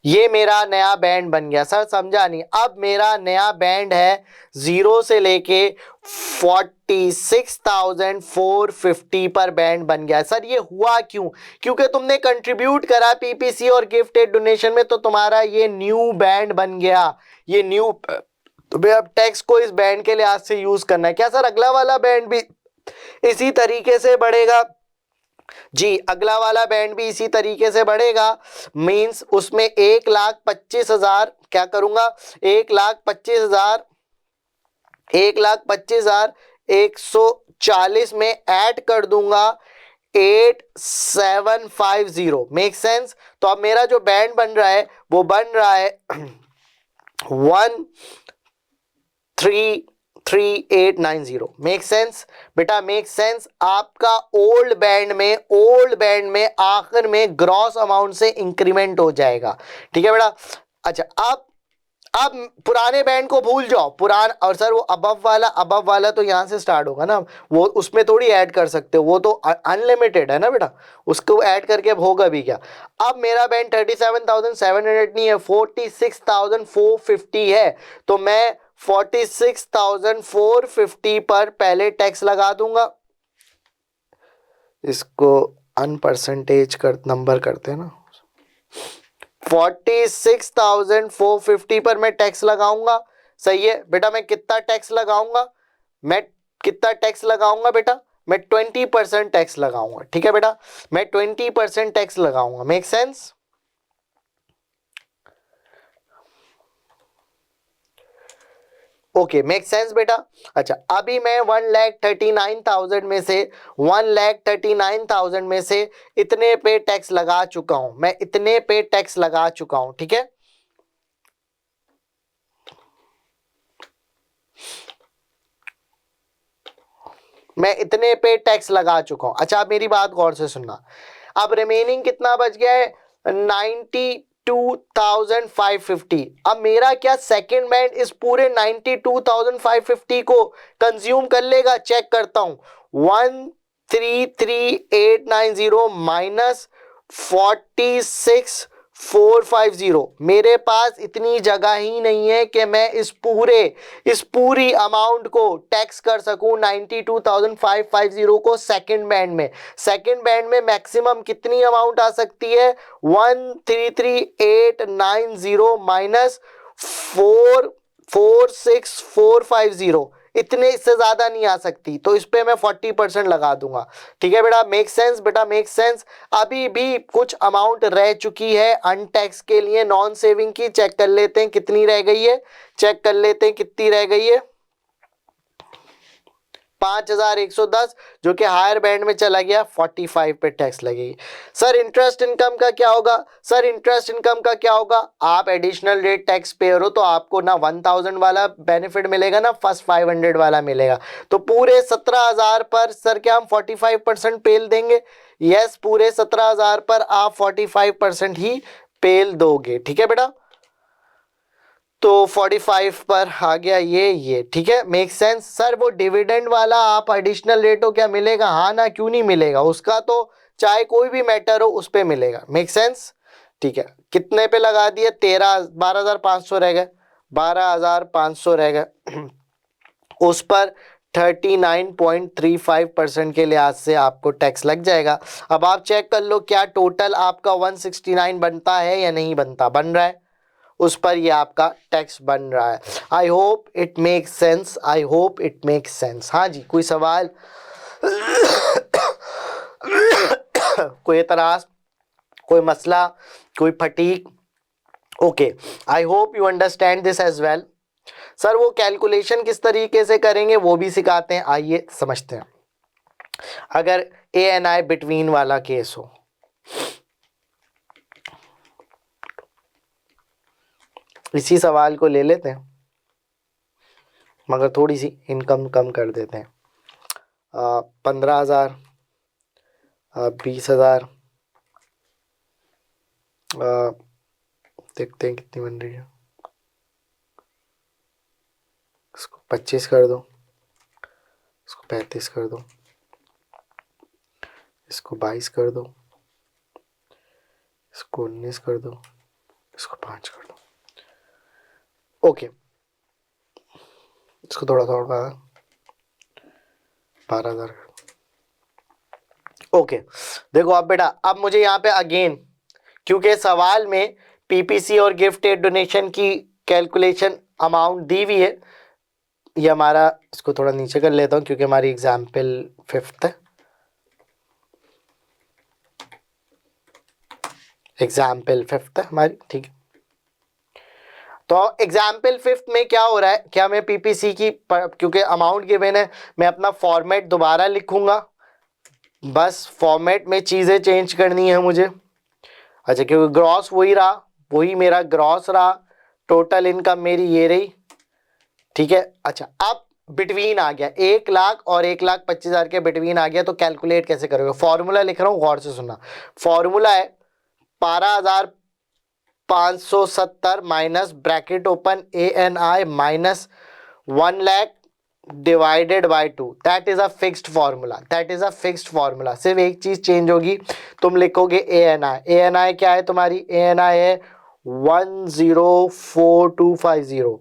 ये मेरा नया बैंड बन गया। सर समझा नहीं, अब मेरा नया बैंड है 0 से लेके 46,450 पर बैंड बन गया। सर ये हुआ क्यों? क्योंकि तुमने कंट्रीब्यूट करा पीपीसी और गिफ्टेड डोनेशन में, तो तुम्हारा ये न्यू बैंड बन गया, ये न्यू, तुम्हें अब टैक्स को इस बैंड के लिहाज से यूज करना है। क्या सर अगला वाला बैंड भी इसी तरीके से बढ़ेगा? जी अगला वाला बैंड भी इसी तरीके से बढ़ेगा, मींस उसमें 1,25,000 क्या करूंगा, 1,25,140 में ऐड कर दूंगा 8,750। Make sense? तो अब मेरा जो बैंड बन रहा है वो बन रहा है 1,33890। मेक सेंस बेटा, मेक सेंस? आपका ओल्ड बैंड में आखिर में ग्रॉस अमाउंट से इंक्रीमेंट हो जाएगा, ठीक है बेटा। अच्छा अब पुराने बैंड को भूल जाओ, और सर वो अबव वाला तो यहाँ से स्टार्ट होगा ना, वो उसमें थोड़ी ऐड कर सकते हो, वो तो अनलिमिटेड है ना बेटा, उसको ऐड करके अब होगा भी क्या। अब मेरा बैंड 37,700 नहीं है, 46,450 है, तो मैं 46,450 पर पहले टैक्स लगा दूंगा, इसको अनपरसेंटेज नंबर करते हैं ना, 46,450 पर मैं टैक्स लगाऊंगा। सही है बेटा, मैं कितना टैक्स लगाऊंगा, बेटा, मैं 20% टैक्स लगाऊंगा, ठीक है बेटा, मैं 20% टैक्स लगाऊंगा। Make sense? Okay, make sense बेटा। अच्छा अभी मैं 1,39,000 में से इतने पे टैक्स लगा चुका हूं, मैं इतने पे टैक्स लगा चुका हूं, ठीक है। मैं इतने पे टैक्स लगा चुका हूं। अच्छा आप मेरी बात गौर से सुनना, अब रिमेनिंग कितना बच गया है, 92,550। अब मेरा क्या सेकंड बैंड इस पूरे 92,550 को कंज्यूम कर लेगा? चेक करता हूं, 1,33,890 माइनस 46,450। मेरे पास इतनी जगह ही नहीं है कि मैं इस पूरी अमाउंट को टैक्स कर सकूं 92,550 को सेकंड बैंड में मैक्सिमम कितनी अमाउंट आ सकती है, 1,33,890 माइनस 46,450, इतने इससे ज्यादा नहीं आ सकती, तो इस पे मैं 40% लगा दूंगा, ठीक है बेटा। मेक सेंस बेटा, मेक सेंस? अभी भी कुछ अमाउंट रह चुकी है अनटैक्स के लिए, नॉन सेविंग की, चेक कर लेते हैं कितनी रह गई है, कितनी रह गई है, 5,110, जो कि हायर बैंड में चला गया, 45 पे टैक्स लगेगी। सर इंटरेस्ट इनकम का क्या होगा? आप एडिशनल रेट टैक्स पेयर हो, तो आपको ना 1,000 वाला बेनिफिट मिलेगा ना फर्स्ट 500 वाला मिलेगा, तो पूरे 17,000 पर सर क्या हम 45% पेल देंगे? यस, पूरे 17,000 पर आप 45% ही पेल दोगे, ठीक है बेटा। तो 45 पर आ गया ये, ठीक है, मेक सेंस? सर वो डिविडेंड वाला आप एडिशनल रेट हो, क्या मिलेगा? हाँ ना, क्यों नहीं मिलेगा, उसका तो चाहे कोई भी मैटर हो उस पे मिलेगा। Make sense? ठीक है, कितने पे लगा दिए, 12,500 रह गए, 12,500 रह गए उस पर 39.35% के लिहाज से आपको टैक्स लग जाएगा। अब आप चेक कर लो क्या टोटल आपका 169 बनता है या नहीं बनता, बन रहा है, उस पर ये आपका टैक्स बन रहा है। I hope it make sense, हाँ जी, कोई सवाल कोई एतराज, कोई मसला, कोई फटीक? Okay, I hope you understand this as well. Sir वो कैलकुलेशन किस तरीके से करेंगे वो भी सिखाते हैं, आइए समझते हैं। अगर ANI बिटवीन वाला केस हो, इसी सवाल को ले लेते हैं, मगर थोड़ी सी इनकम कम कर देते हैं, 15,000 20,000, देखते हैं कितनी बन रही है। इसको 25 कर दो, इसको 35 कर दो, इसको 22 कर दो, इसको 19 कर दो, इसको 5 कर दो। ओके, इसको थोड़ा थोड़ा 12,000। ओके, देखो अब बेटा, अब मुझे यहाँ पे अगेन, क्योंकि सवाल में पीपीसी और गिफ्ट एड डोनेशन की कैलकुलेशन अमाउंट दी हुई है, ये हमारा, इसको थोड़ा नीचे कर लेता हूँ क्योंकि हमारी एग्जाम्पल 5th है, एग्जाम्पल 5th है हमारी, ठीक है। तो एग्जाम्पल 5th में क्या हो रहा है, क्या मैं पीपीसी की, क्योंकि अमाउंट गिवन है, मैं अपना फॉर्मेट दोबारा लिखूंगा, बस फॉर्मेट में चीज़ें चेंज करनी है मुझे। अच्छा, क्योंकि ग्रॉस वही रहा, वही मेरा ग्रॉस रहा, टोटल इनकम मेरी ये रही, ठीक है। अच्छा, अब बिटवीन आ गया, 1 लाख और 1,25,000 के बिटवीन आ गया, तो कैलकुलेट कैसे करोगे? फॉर्मूला लिख रहा हूँ, गौर से सुनना। फॉर्मूला है 12,570 minus bracket open ANI minus 1 lakh divided by 2, that is a fixed formula, that is a fixed formula. सिर्फ एक चीज चेंज होगी, तुम लिखोगे ANI। ANI क्या है तुम्हारी? ANI है 104250,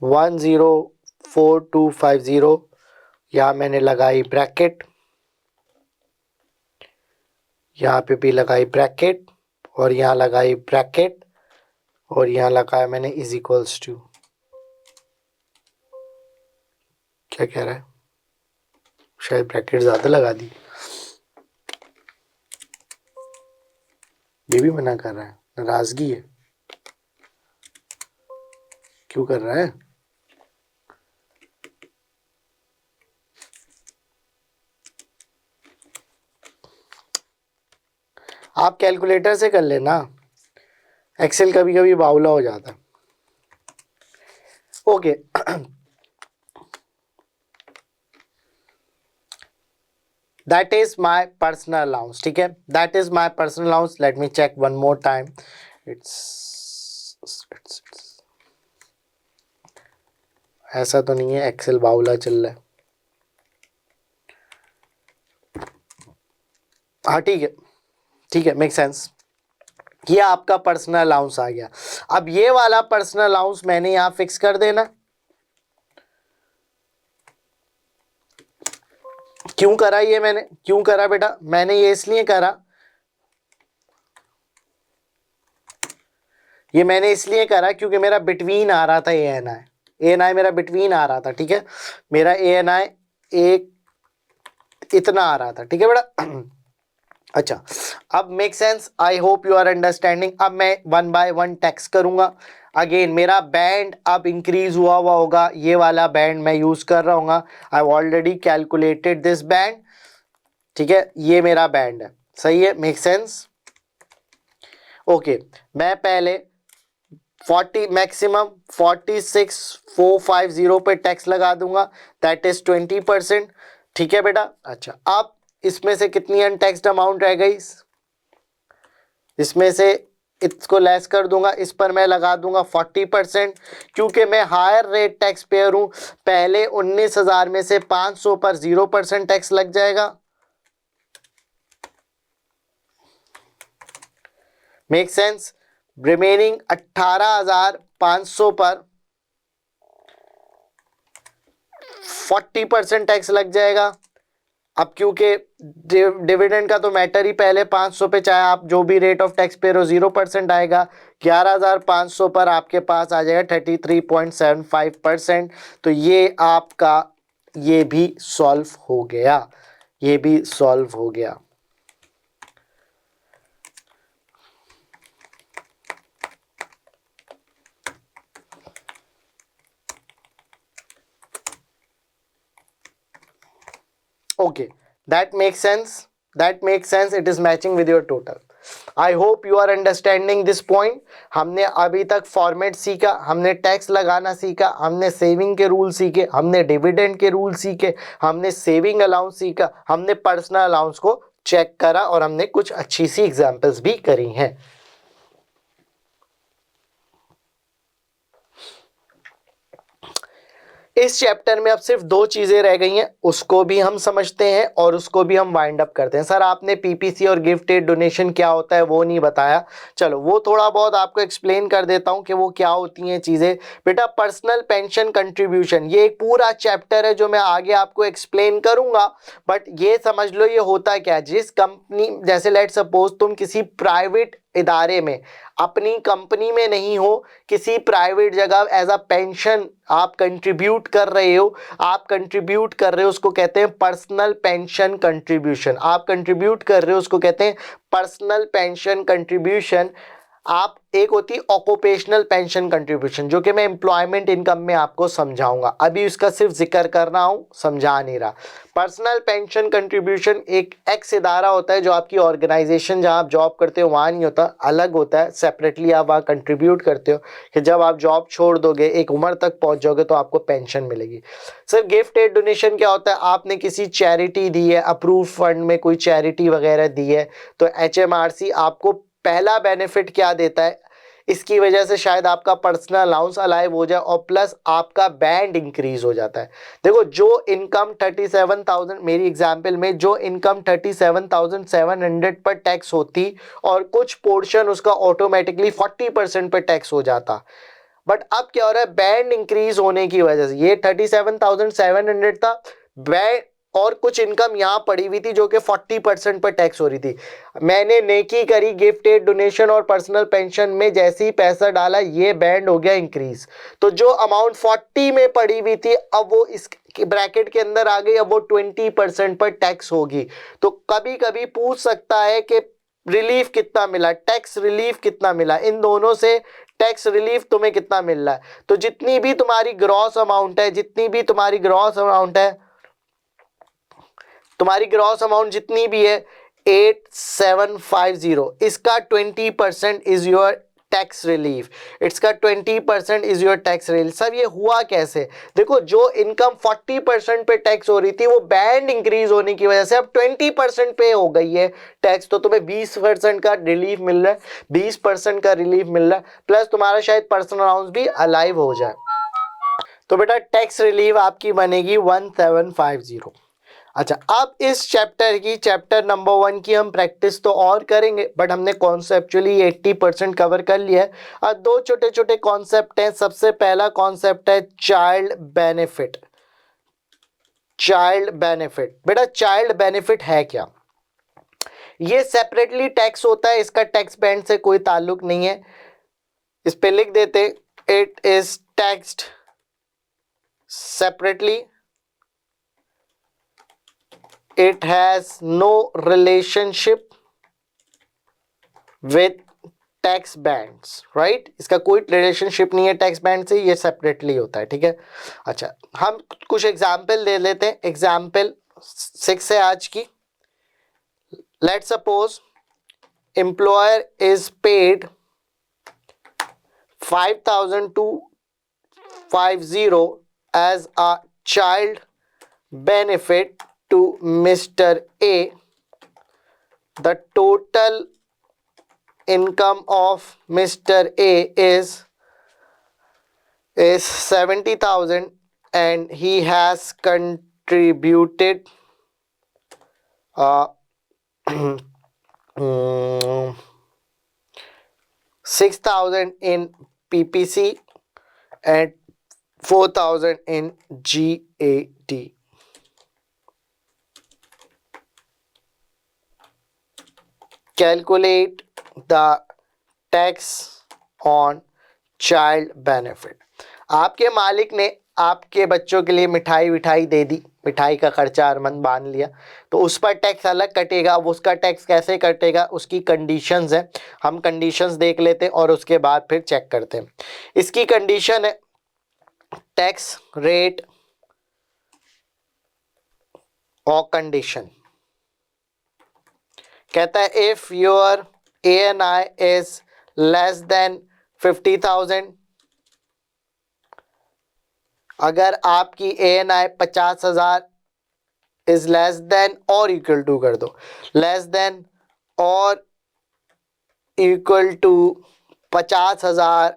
104250। यहाँ मैंने लगाई ब्रैकेट, यहाँ पे भी लगाई ब्रैकेट, और यहाँ लगाई ब्रैकेट, और यहाँ लगाया मैंने इज इक्वल्स टू, क्या कह रहा है, शायद ब्रैकेट ज्यादा लगा दी, ये भी मना कर रहा है, नाराजगी है, क्यों कर रहा है? आप कैलकुलेटर से कर लेना, एक्सेल कभी कभी बावला हो जाता है। Okay, that is my personal allowance, ठीक है, that is my personal allowance. Let me check one more time, it's ऐसा तो नहीं है एक्सेल बावला चल रहा है। हाँ ठीक है, ठीक है, मेक सेंस। ये आपका पर्सनल अलाउंस आ गया। अब ये वाला पर्सनल अलाउंस मैंने यहां फिक्स कर देना। क्यों करा ये मैंने, क्यों करा बेटा? मैंने ये इसलिए करा, ये मैंने इसलिए करा क्योंकि मेरा बिटवीन आ रहा था ANI, ANI मेरा बिटवीन आ रहा था, ठीक है, मेरा ANI एक इतना आ रहा था, ठीक है बेटा। अच्छा, अब make sense, I hope you are understanding. अब मैं 1 बाय 1 टैक्स करूंगा। अगेन मेरा बैंड अब इंक्रीज हुआ होगा, ये वाला बैंड मैं यूज कर रहा हूँ, I already calculated this band, ठीक है, ये मेरा बैंड है, सही है, मेक सेंस। ओके, मैं पहले 40 मैक्सिमम 46,450 पे टैक्स लगा दूंगा, दैट इज 20%, ठीक है बेटा। अच्छा, अब इसमें से कितनी अनटैक्स्ड अमाउंट रह गई? इसमें से इसको लेस कर दूंगा, इस पर मैं लगा दूंगा 40%, क्योंकि मैं हायर रेट टैक्स पेयर हूं। पहले 19,000 में से 500 पर 0% टैक्स लग जाएगा, मेक सेंस। रिमेनिंग 18,500 पर 40% टैक्स लग जाएगा। अब क्योंकि डिविडेंड का तो मैटर ही पहले 500 पे, चाहे आप जो भी रेट ऑफ टैक्स पे हो 0% आएगा, 11,500 पर आपके पास आ जाएगा 33.75%। तो ये आपका, ये भी सॉल्व हो गया, ये भी सॉल्व हो गया। Okay, that makes sense, that makes sense, it is matching with your total. I hope you are understanding this point. हमने अभी तक फॉर्मेट सीखा, हमने टैक्स लगाना सीखा, हमने सेविंग के रूल सीखे, हमने डिविडेंड के रूल सीखे, हमने सेविंग अलाउंस सीखा, हमने पर्सनल अलाउंस को चेक करा और हमने कुछ अच्छी सी एग्जांपल्स भी करी हैं। इस चैप्टर में अब सिर्फ दो चीजें रह गई हैं, उसको भी हम समझते हैं और उसको भी हम वाइंड अप करते हैं। सर आपने पीपीसी और गिफ्ट एड डोनेशन क्या होता है वो नहीं बताया, चलो वो थोड़ा बहुत आपको एक्सप्लेन कर देता हूं कि वो क्या होती हैं चीजें। बेटा पर्सनल पेंशन कंट्रीब्यूशन ये एक पूरा चैप्टर है जो मैं आगे आपको एक्सप्लेन करूंगा, बट ये समझ लो ये होता क्या है। जिस कंपनी, जैसे लेट सपोज तुम किसी प्राइवेट इदारे में, अपनी कंपनी में नहीं हो, किसी प्राइवेट जगह एज अ पेंशन आप कंट्रीब्यूट कर रहे हो, आप कंट्रीब्यूट कर रहे हो उसको कहते हैं पर्सनल पेंशन कंट्रीब्यूशन। आप कंट्रीब्यूट कर रहे हो उसको कहते हैं पर्सनल पेंशन कंट्रीब्यूशन। आप एक होती है ऑक्यूपेशनल पेंशन कंट्रीब्यूशन जो कि मैं एम्प्लॉयमेंट इनकम में आपको समझाऊंगा, अभी उसका सिर्फ जिक्र कर रहा हूं, समझा नहीं रहा। पर्सनल पेंशन कंट्रीब्यूशन एक एक्स इदारा होता है जो आपकी ऑर्गेनाइजेशन जहां आप जॉब करते हो वहां नहीं होता, अलग होता है, सेपरेटली आप वहां कंट्रीब्यूट करते हो कि जब आप जॉब छोड़ दोगे, एक उम्र तक पहुंच जाओगे तो आपको पेंशन मिलेगी। सर गिफ्ट एड डोनेशन क्या होता है? आपने किसी चैरिटी दी है, अप्रूव फंड में कोई चैरिटी वगैरह दी है, तो एचएमआरसी आपको पहला बेनिफिट क्या देता है, इसकी वजह से शायद आपका पर्सनल अलाउंस अलाइव हो जाए और प्लस आपका बैंड इंक्रीज हो जाता है। देखो जो इनकम 37,000, मेरी एग्जांपल में जो इनकम 37,700 पर टैक्स होती और कुछ पोर्शन उसका ऑटोमेटिकली 40% पर टैक्स हो जाता, बट अब क्या हो रहा है, बैंड इंक्रीज होने की वजह से ये 37,700 था, बैंड और कुछ इनकम यहां पड़ी हुई थी जो कि 40% पर टैक्स हो रही थी। मैंने नेकी करी, गिफ्ट एड डोनेशन और पर्सनल पेंशन में जैसे ही पैसा डाला ये बैंड हो गया इंक्रीज, तो जो अमाउंट 40 में पड़ी हुई थी अब वो इस ब्रैकेट के अंदर आ गई, अब वो 20% पर टैक्स होगी। तो कभी कभी पूछ सकता है कि रिलीफ कितना मिला, टैक्स रिलीफ कितना मिला, इन दोनों से टैक्स रिलीफ तुम्हें कितना मिल रहा है। तो जितनी भी तुम्हारी ग्रॉस अमाउंट है, जितनी भी तुम्हारी ग्रॉस अमाउंट है, तुम्हारी ग्रॉस अमाउंट जितनी भी है 8750, इसका 20% इज योर टैक्स रिलीफ, इसका 20% इज योर टैक्स रिलीफ। सब ये हुआ कैसे? देखो जो इनकम 40% पे टैक्स हो रही थी वो बैंड इंक्रीज होने की वजह से अब 20% पे हो गई है टैक्स, तो तुम्हें 20% का रिलीफ मिल रहा है, 20% का रिलीफ मिल रहा है, प्लस तुम्हारा शायद पर्सनल अलाउंस भी अलाइव हो जाए। तो बेटा टैक्स रिलीफ आपकी बनेगी 1750। अच्छा अब इस चैप्टर की, चैप्टर नंबर 1 की हम प्रैक्टिस तो और करेंगे, बट हमने कॉन्सेप्चुअली 80% कवर कर लिया है। अब दो छोटे छोटे कॉन्सेप्ट हैं। सबसे पहला कॉन्सेप्ट है चाइल्ड बेनिफिट। चाइल्ड बेनिफिट, बेटा चाइल्ड बेनिफिट है क्या? ये सेपरेटली टैक्स होता है, इसका टैक्स बैंड से कोई ताल्लुक नहीं है। इस पे लिख देते it is taxed separately, it has no relationship with tax bands, right? इसका कोई रिलेशनशिप नहीं है टैक्स बैंड से, ये सेपरेटली होता है, ठीक है। अच्छा हम कुछ एग्जाम्पल दे लेते हैं। एग्जाम्पल 6 है आज की। Let suppose employer is paid 5,250 as a child benefit to Mr. A. The total income of Mr. A is 70,000 and he has contributed 6,000 in PPC and 4,000 in GAD. Calculate the tax on child benefit. आपके मालिक ने आपके बच्चों के लिए मिठाई विठाई दे दी, मिठाई का खर्चा अरमन बांध लिया, तो उस पर टैक्स अलग कटेगा। वो उसका टैक्स कैसे कटेगा, उसकी कंडीशंस है, हम कंडीशंस देख लेते हैं और उसके बाद फिर चेक करते हैं। इसकी कंडीशन है टैक्स रेट और कंडीशन। कहता है if your ANI is less than 50,000, अगर आपकी ANI 50,000 इज लेस देन और इक्वल टू कर दो, लेस देन और इक्वल टू 50,000,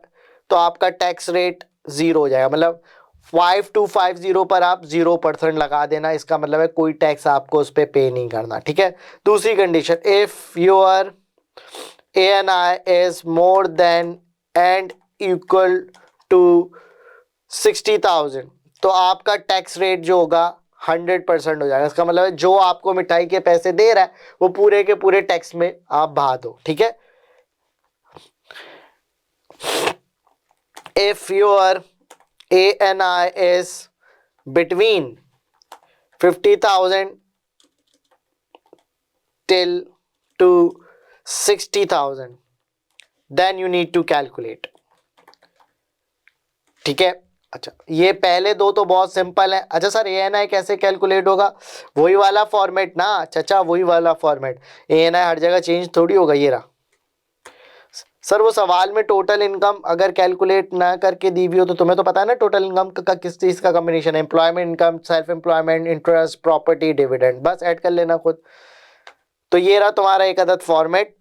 तो आपका टैक्स रेट 0 हो जाएगा। मतलब 5250 पर आप 0% लगा देना, इसका मतलब है कोई टैक्स आपको उस पर पे नहीं करना। ठीक है। दूसरी condition, if your ANI is more than and equal to 60,000, तो आपका टैक्स रेट जो होगा 100% हो जाएगा। इसका मतलब है जो आपको मिठाई के पैसे दे रहा है वो पूरे के पूरे टैक्स में आप बहा दो। ठीक है। If your ANI is between 50,000 till to 60,000, then you need to calculate। ठीक है। अच्छा, ये पहले दो तो बहुत सिंपल है। अच्छा सर, ANI कैसे कैलकुलेट होगा? वही वाला फॉर्मेट ना चाचा, वही वाला फॉर्मेट। ANI हर जगह चेंज थोड़ी होगा। ये रहा सर, वो सवाल में टोटल इनकम अगर कैलकुलेट ना करके दी हुई हो तो तुम्हें तो पता है ना टोटल इनकम का किस चीज का कॉम्बिनेशन है, employment income, self employment, interest, property, dividend, बस ऐड कर लेना खुद। तो ये रहा तुम्हारा एक अदद फॉर्मेट।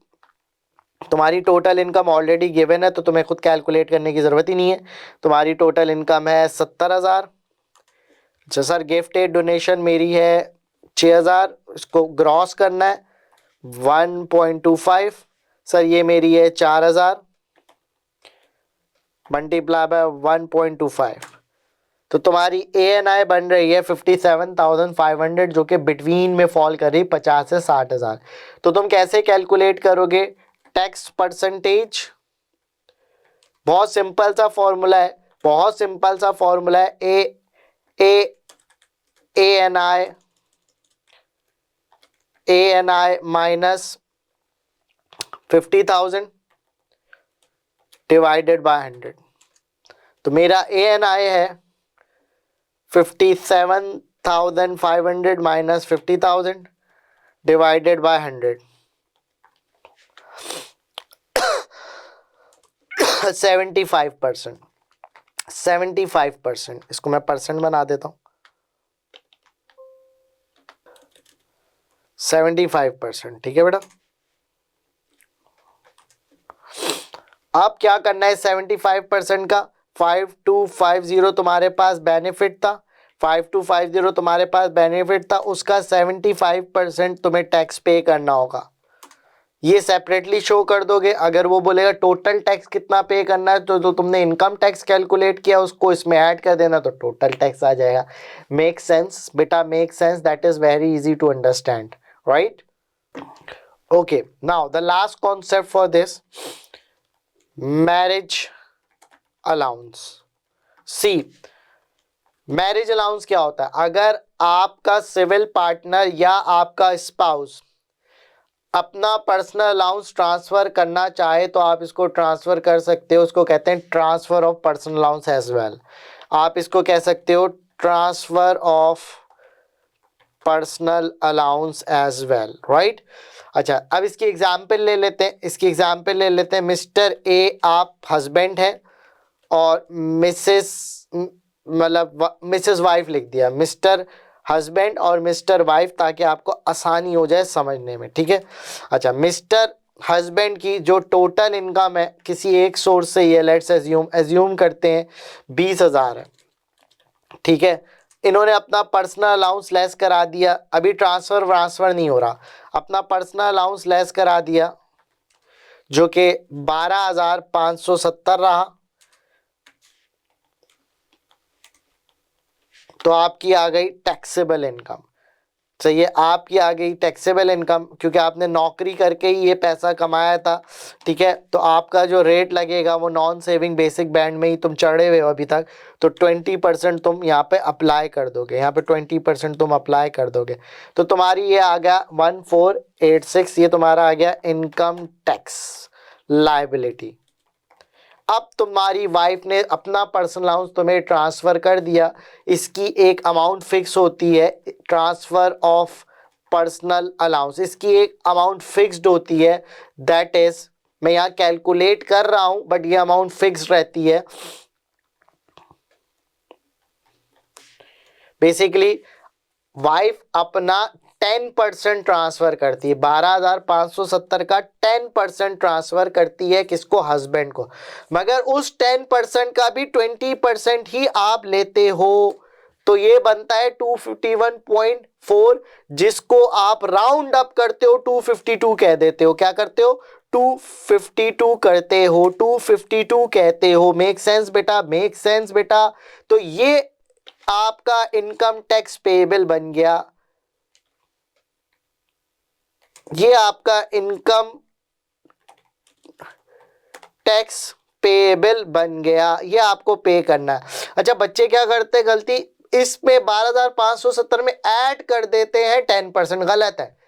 तुम्हारी टोटल इनकम ऑलरेडी गिवन है तो तुम्हें खुद कैलकुलेट करने की जरूरत ही नहीं है। तुम्हारी टोटल इनकम है 70,000। अच्छा सर, गिफ्टेड डोनेशन मेरी है 6,000, इसको ग्रॉस करना है 1.25। सर ये मेरी है 4,000 मल्टीप्लाई बाय 1.25, तो तुम्हारी ANI बन रही है 57,500, जो कि बिटवीन में फॉल कर रही 50 से 60,000। तो तुम कैसे कैलकुलेट करोगे टैक्स परसेंटेज? बहुत सिंपल सा फॉर्मूला है, बहुत सिंपल सा फॉर्मूला है। ANI minus 50,000 divided by 100। तो मेरा ANI है 57,500 माइनस 50,000 डिवाइडेड बाय 100, 75%। 75%, इसको मैं परसेंट बना देता हूं। 75%, ठीक है बेटा। अब क्या करना है 75% का? 5250 तुम्हारे पास बेनिफिट था, 5250 तुम्हारे पास बेनिफिट था, उसका 75% तुम्हें टैक्स पे करना होगा। ये सेपरेटली शो कर दोगे। अगर वो बोलेगा टोटल टैक्स कितना पे करना है, तो तुमने इनकम टैक्स कैलकुलेट किया उसको इसमें ऐड कर देना, तो टोटल टैक्स आ जाएगा। मेक सेंस बेटा, make sense. That is very easy to understand, right? Okay, now the last concept for this, marriage allowance. See, marriage allowance क्या होता है? अगर आपका सिविल पार्टनर या आपका स्पाउस अपना पर्सनल अलाउंस ट्रांसफर करना चाहे तो आप इसको ट्रांसफर कर सकते हो। उसको कहते हैं transfer of personal allowance as well. आप इसको कह सकते हो transfer of personal allowance as well, right? अच्छा, अब इसकी एग्जांपल ले लेते हैं। इसकी एग्जांपल ले लेते हैं। मिस्टर ए आप हस्बैंड हैं और मिसेस, मतलब मिसेस वाइफ लिख दिया, मिस्टर हस्बैंड और मिस्टर वाइफ, ताकि आपको आसानी हो जाए समझने में। ठीक है। अच्छा, मिस्टर हस्बैंड की जो टोटल इनकम है किसी एक सोर्स से, ये लेट्स एज्यूम करते हैं 20,000 है। ठीक है। इन्होंने अपना पर्सनल अलाउंस लेस करा दिया, अभी ट्रांसफर नहीं हो रहा, अपना पर्सनल अलाउंस लेस करा दिया जो कि 12,570 रहा, तो आपकी आ गई टैक्सेबल इनकम। चाहिए आपकी आ गई टैक्सेबल इनकम, क्योंकि आपने नौकरी करके ही ये पैसा कमाया था। ठीक है। तो आपका जो रेट लगेगा वो नॉन सेविंग बेसिक बैंड में ही तुम चढ़े हुए हो अभी तक, तो 20% तुम यहाँ पे अप्लाई कर दोगे, यहाँ पे 20% तुम अप्लाई कर दोगे, तो तुम्हारी ये आ गया 1486, ये तुम्हारा आ गया इनकम टैक्स लायबिलिटी। अब तुम्हारी वाइफ ने अपना पर्सनल अलाउंस तुम्हें ट्रांसफर कर दिया, इसकी एक अमाउंट फिक्स होती है, ट्रांसफर ऑफ पर्सनल अलाउंस, इसकी एक अमाउंट फिक्स्ड होती है, दैट इज, मैं यहाँ कैलकुलेट कर रहा हूं बट ये अमाउंट फिक्स्ड रहती है। बेसिकली वाइफ अपना 10% ट्रांसफर करती है, 12,570 का 10% ट्रांसफर करती है किसको, हस्बैंड को, मगर उस 10% का भी 20% ही आप लेते हो, तो ये बनता है 251.4, जिसको आप राउंड अप करते हो 252 कह देते हो, क्या करते हो, 252 करते हो, 252 कहते हो। मेक सेंस बेटा, मेक सेंस बेटा। तो ये आपका इनकम टैक्स पेएबल बन गया, ये आपका इनकम टैक्स पेएबल बन गया, ये आपको पे करना है। अच्छा बच्चे क्या करते हैं गलती, इसमें 12,570 में ऐड कर देते हैं 10%, गलत है।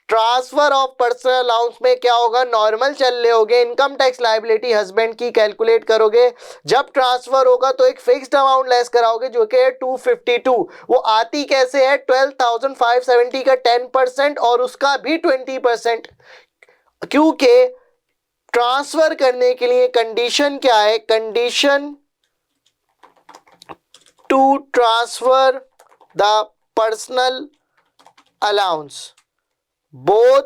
ट्रांसफर ऑफ पर्सनल अलाउंस में क्या होगा, नॉर्मल चल रहे होगे, इनकम टैक्स लायबिलिटी हस्बैंड की कैलकुलेट करोगे, जब ट्रांसफर होगा तो एक फिक्स्ड अमाउंट लेस कराओगे जो कि है 252, वो आती कैसे है, 12,570 का 10% और उसका भी 20%, क्योंकि ट्रांसफर करने के लिए कंडीशन क्या है, condition to transfer the personal allowance both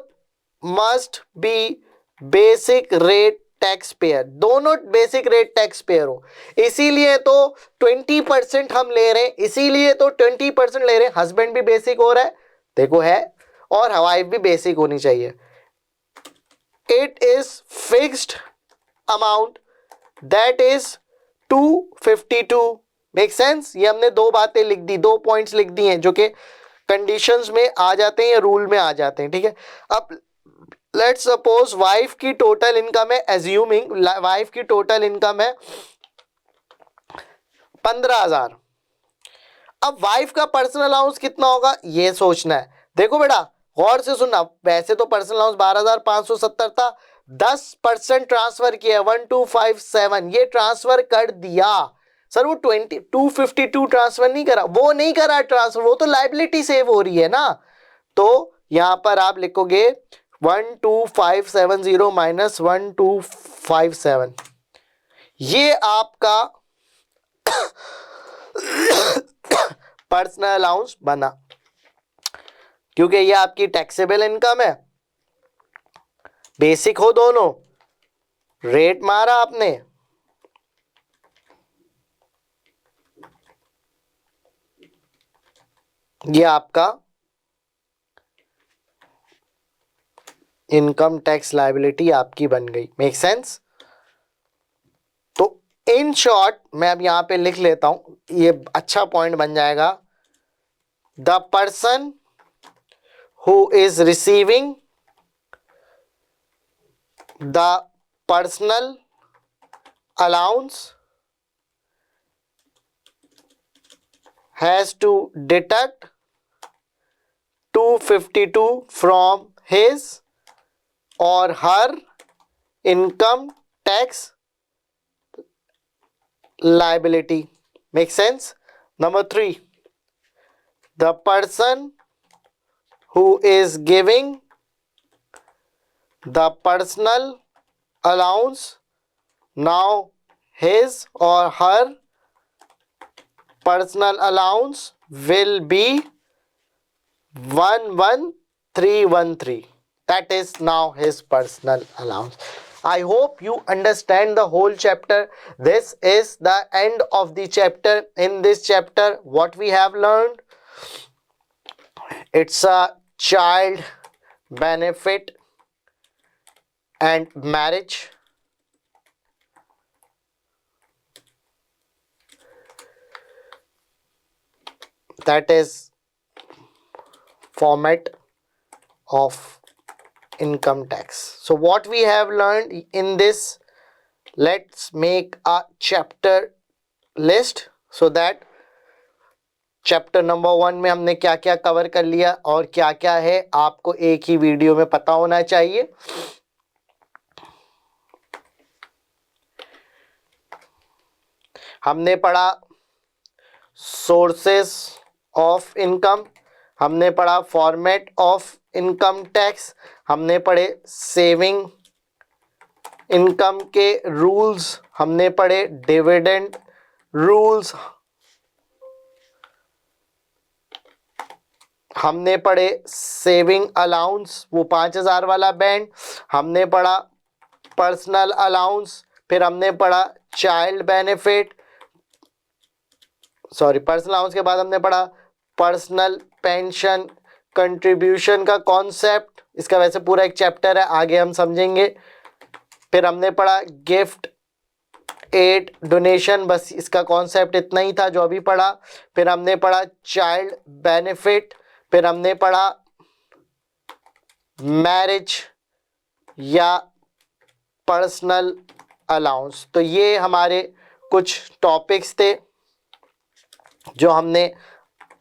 must be basic rate tax payer, दोनों बेसिक रेट टैक्स पेयर हो, इसीलिए तो 20% हम ले रहे हैं, इसीलिए तो 20% ले रहे हैं। हस्बैंड भी बेसिक हो रहा है, देखो है, और वाइफ भी बेसिक होनी चाहिए। It is fixed amount that is 252, make sense. ये हमने दो बातें लिख दी, दो पॉइंट्स लिख दी हैं जो कि कंडीशंस में आ जाते हैं या रूल में आ जाते हैं, ठीक है। अब लेट्स सपोज वाइफ की टोटल इनकम है, एज्यूमिंग वाइफ की टोटल इनकम है 15,000। अब वाइफ का पर्सनल अलाउंस कितना होगा ये सोचना है। देखो बेटा गौर से सुनना, वैसे तो पर्सनल अलाउंस 12,570 था, 10% ट्रांसफर किया 1257, ये ट्रांसफर कर दिया सर, वो 252 ट्रांसफर नहीं करा, वो नहीं करा ट्रांसफर, वो तो लायबिलिटी सेव हो रही है ना। तो यहां पर आप लिखोगे 12570 माइनस 1257, ये आपका पर्सनल अलाउंस बना, क्योंकि ये आपकी टैक्सेबल इनकम है, बेसिक हो दोनों, रेट मारा आपने, ये आपका इनकम टैक्स लायबिलिटी आपकी बन गई। Make sense. तो इन शॉर्ट मैं अब यहां पे लिख लेता हूं, ये अच्छा पॉइंट बन जाएगा। The person who is receiving the personal allowance has to deduct 252 from his or her income tax liability. Make sense? Number 3, the person who is giving the personal allowance, now his or her personal allowance will be 11313. That is now his personal allowance. I hope you understand the whole chapter. This is the end of the chapter. In this chapter, what we have learned, it's a child benefit and marriage. That is format of income tax. So what we have learned in this, let's make a chapter list so that chapter number 1 में हमने क्या क्या cover कर लिया और क्या क्या है आपको एक ही वीडियो में पता होना चाहिए। हमने पढ़ा सोर्सेस ऑफ इनकम, हमने पढ़ा फॉर्मेट ऑफ इनकम टैक्स, हमने पढ़े सेविंग इनकम के रूल्स, हमने पढ़े डिविडेंड रूल्स, हमने पढ़े सेविंग अलाउंस वो 5,000 वाला बैंड, हमने पढ़ा पर्सनल अलाउंस, फिर हमने पढ़ा चाइल्ड बेनिफिट, पर्सनल अलाउंस के बाद हमने पढ़ा पर्सनल पेंशन कंट्रीब्यूशन का कॉन्सेप्ट, इसका वैसे पूरा एक चैप्टर है, आगे हम समझेंगे। फिर हमने पढ़ा गिफ्ट एड डोनेशन, बस इसका कॉन्सेप्ट इतना ही था जो अभी पढ़ा। फिर हमने पढ़ा चाइल्ड बेनिफिट, फिर हमने पढ़ा मैरिज या पर्सनल अलाउंस। तो ये हमारे कुछ टॉपिक्स थे जो हमने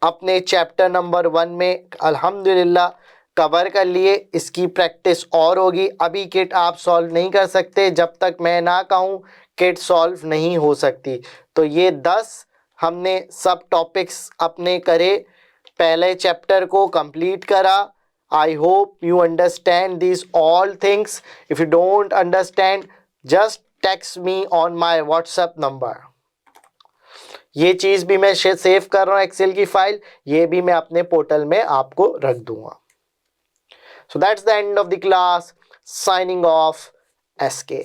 अपने चैप्टर नंबर 1 में अल्हम्दुलिल्लाह कवर कर लिए। इसकी प्रैक्टिस और होगी। अभी किट आप सॉल्व नहीं कर सकते, जब तक मैं ना कहूँ किट सॉल्व नहीं हो सकती। तो ये 10 हमने सब टॉपिक्स अपने करे, पहले चैप्टर को कंप्लीट करा। आई hope you understand this all things. If you don't understand just text me on my WhatsApp number. ये चीज़ भी मैं सेव कर रहा हूँ एक्सेल की फाइल, ये भी मैं अपने पोर्टल में आपको रख दूंगा। So that's the end of the class. Signing off, SK.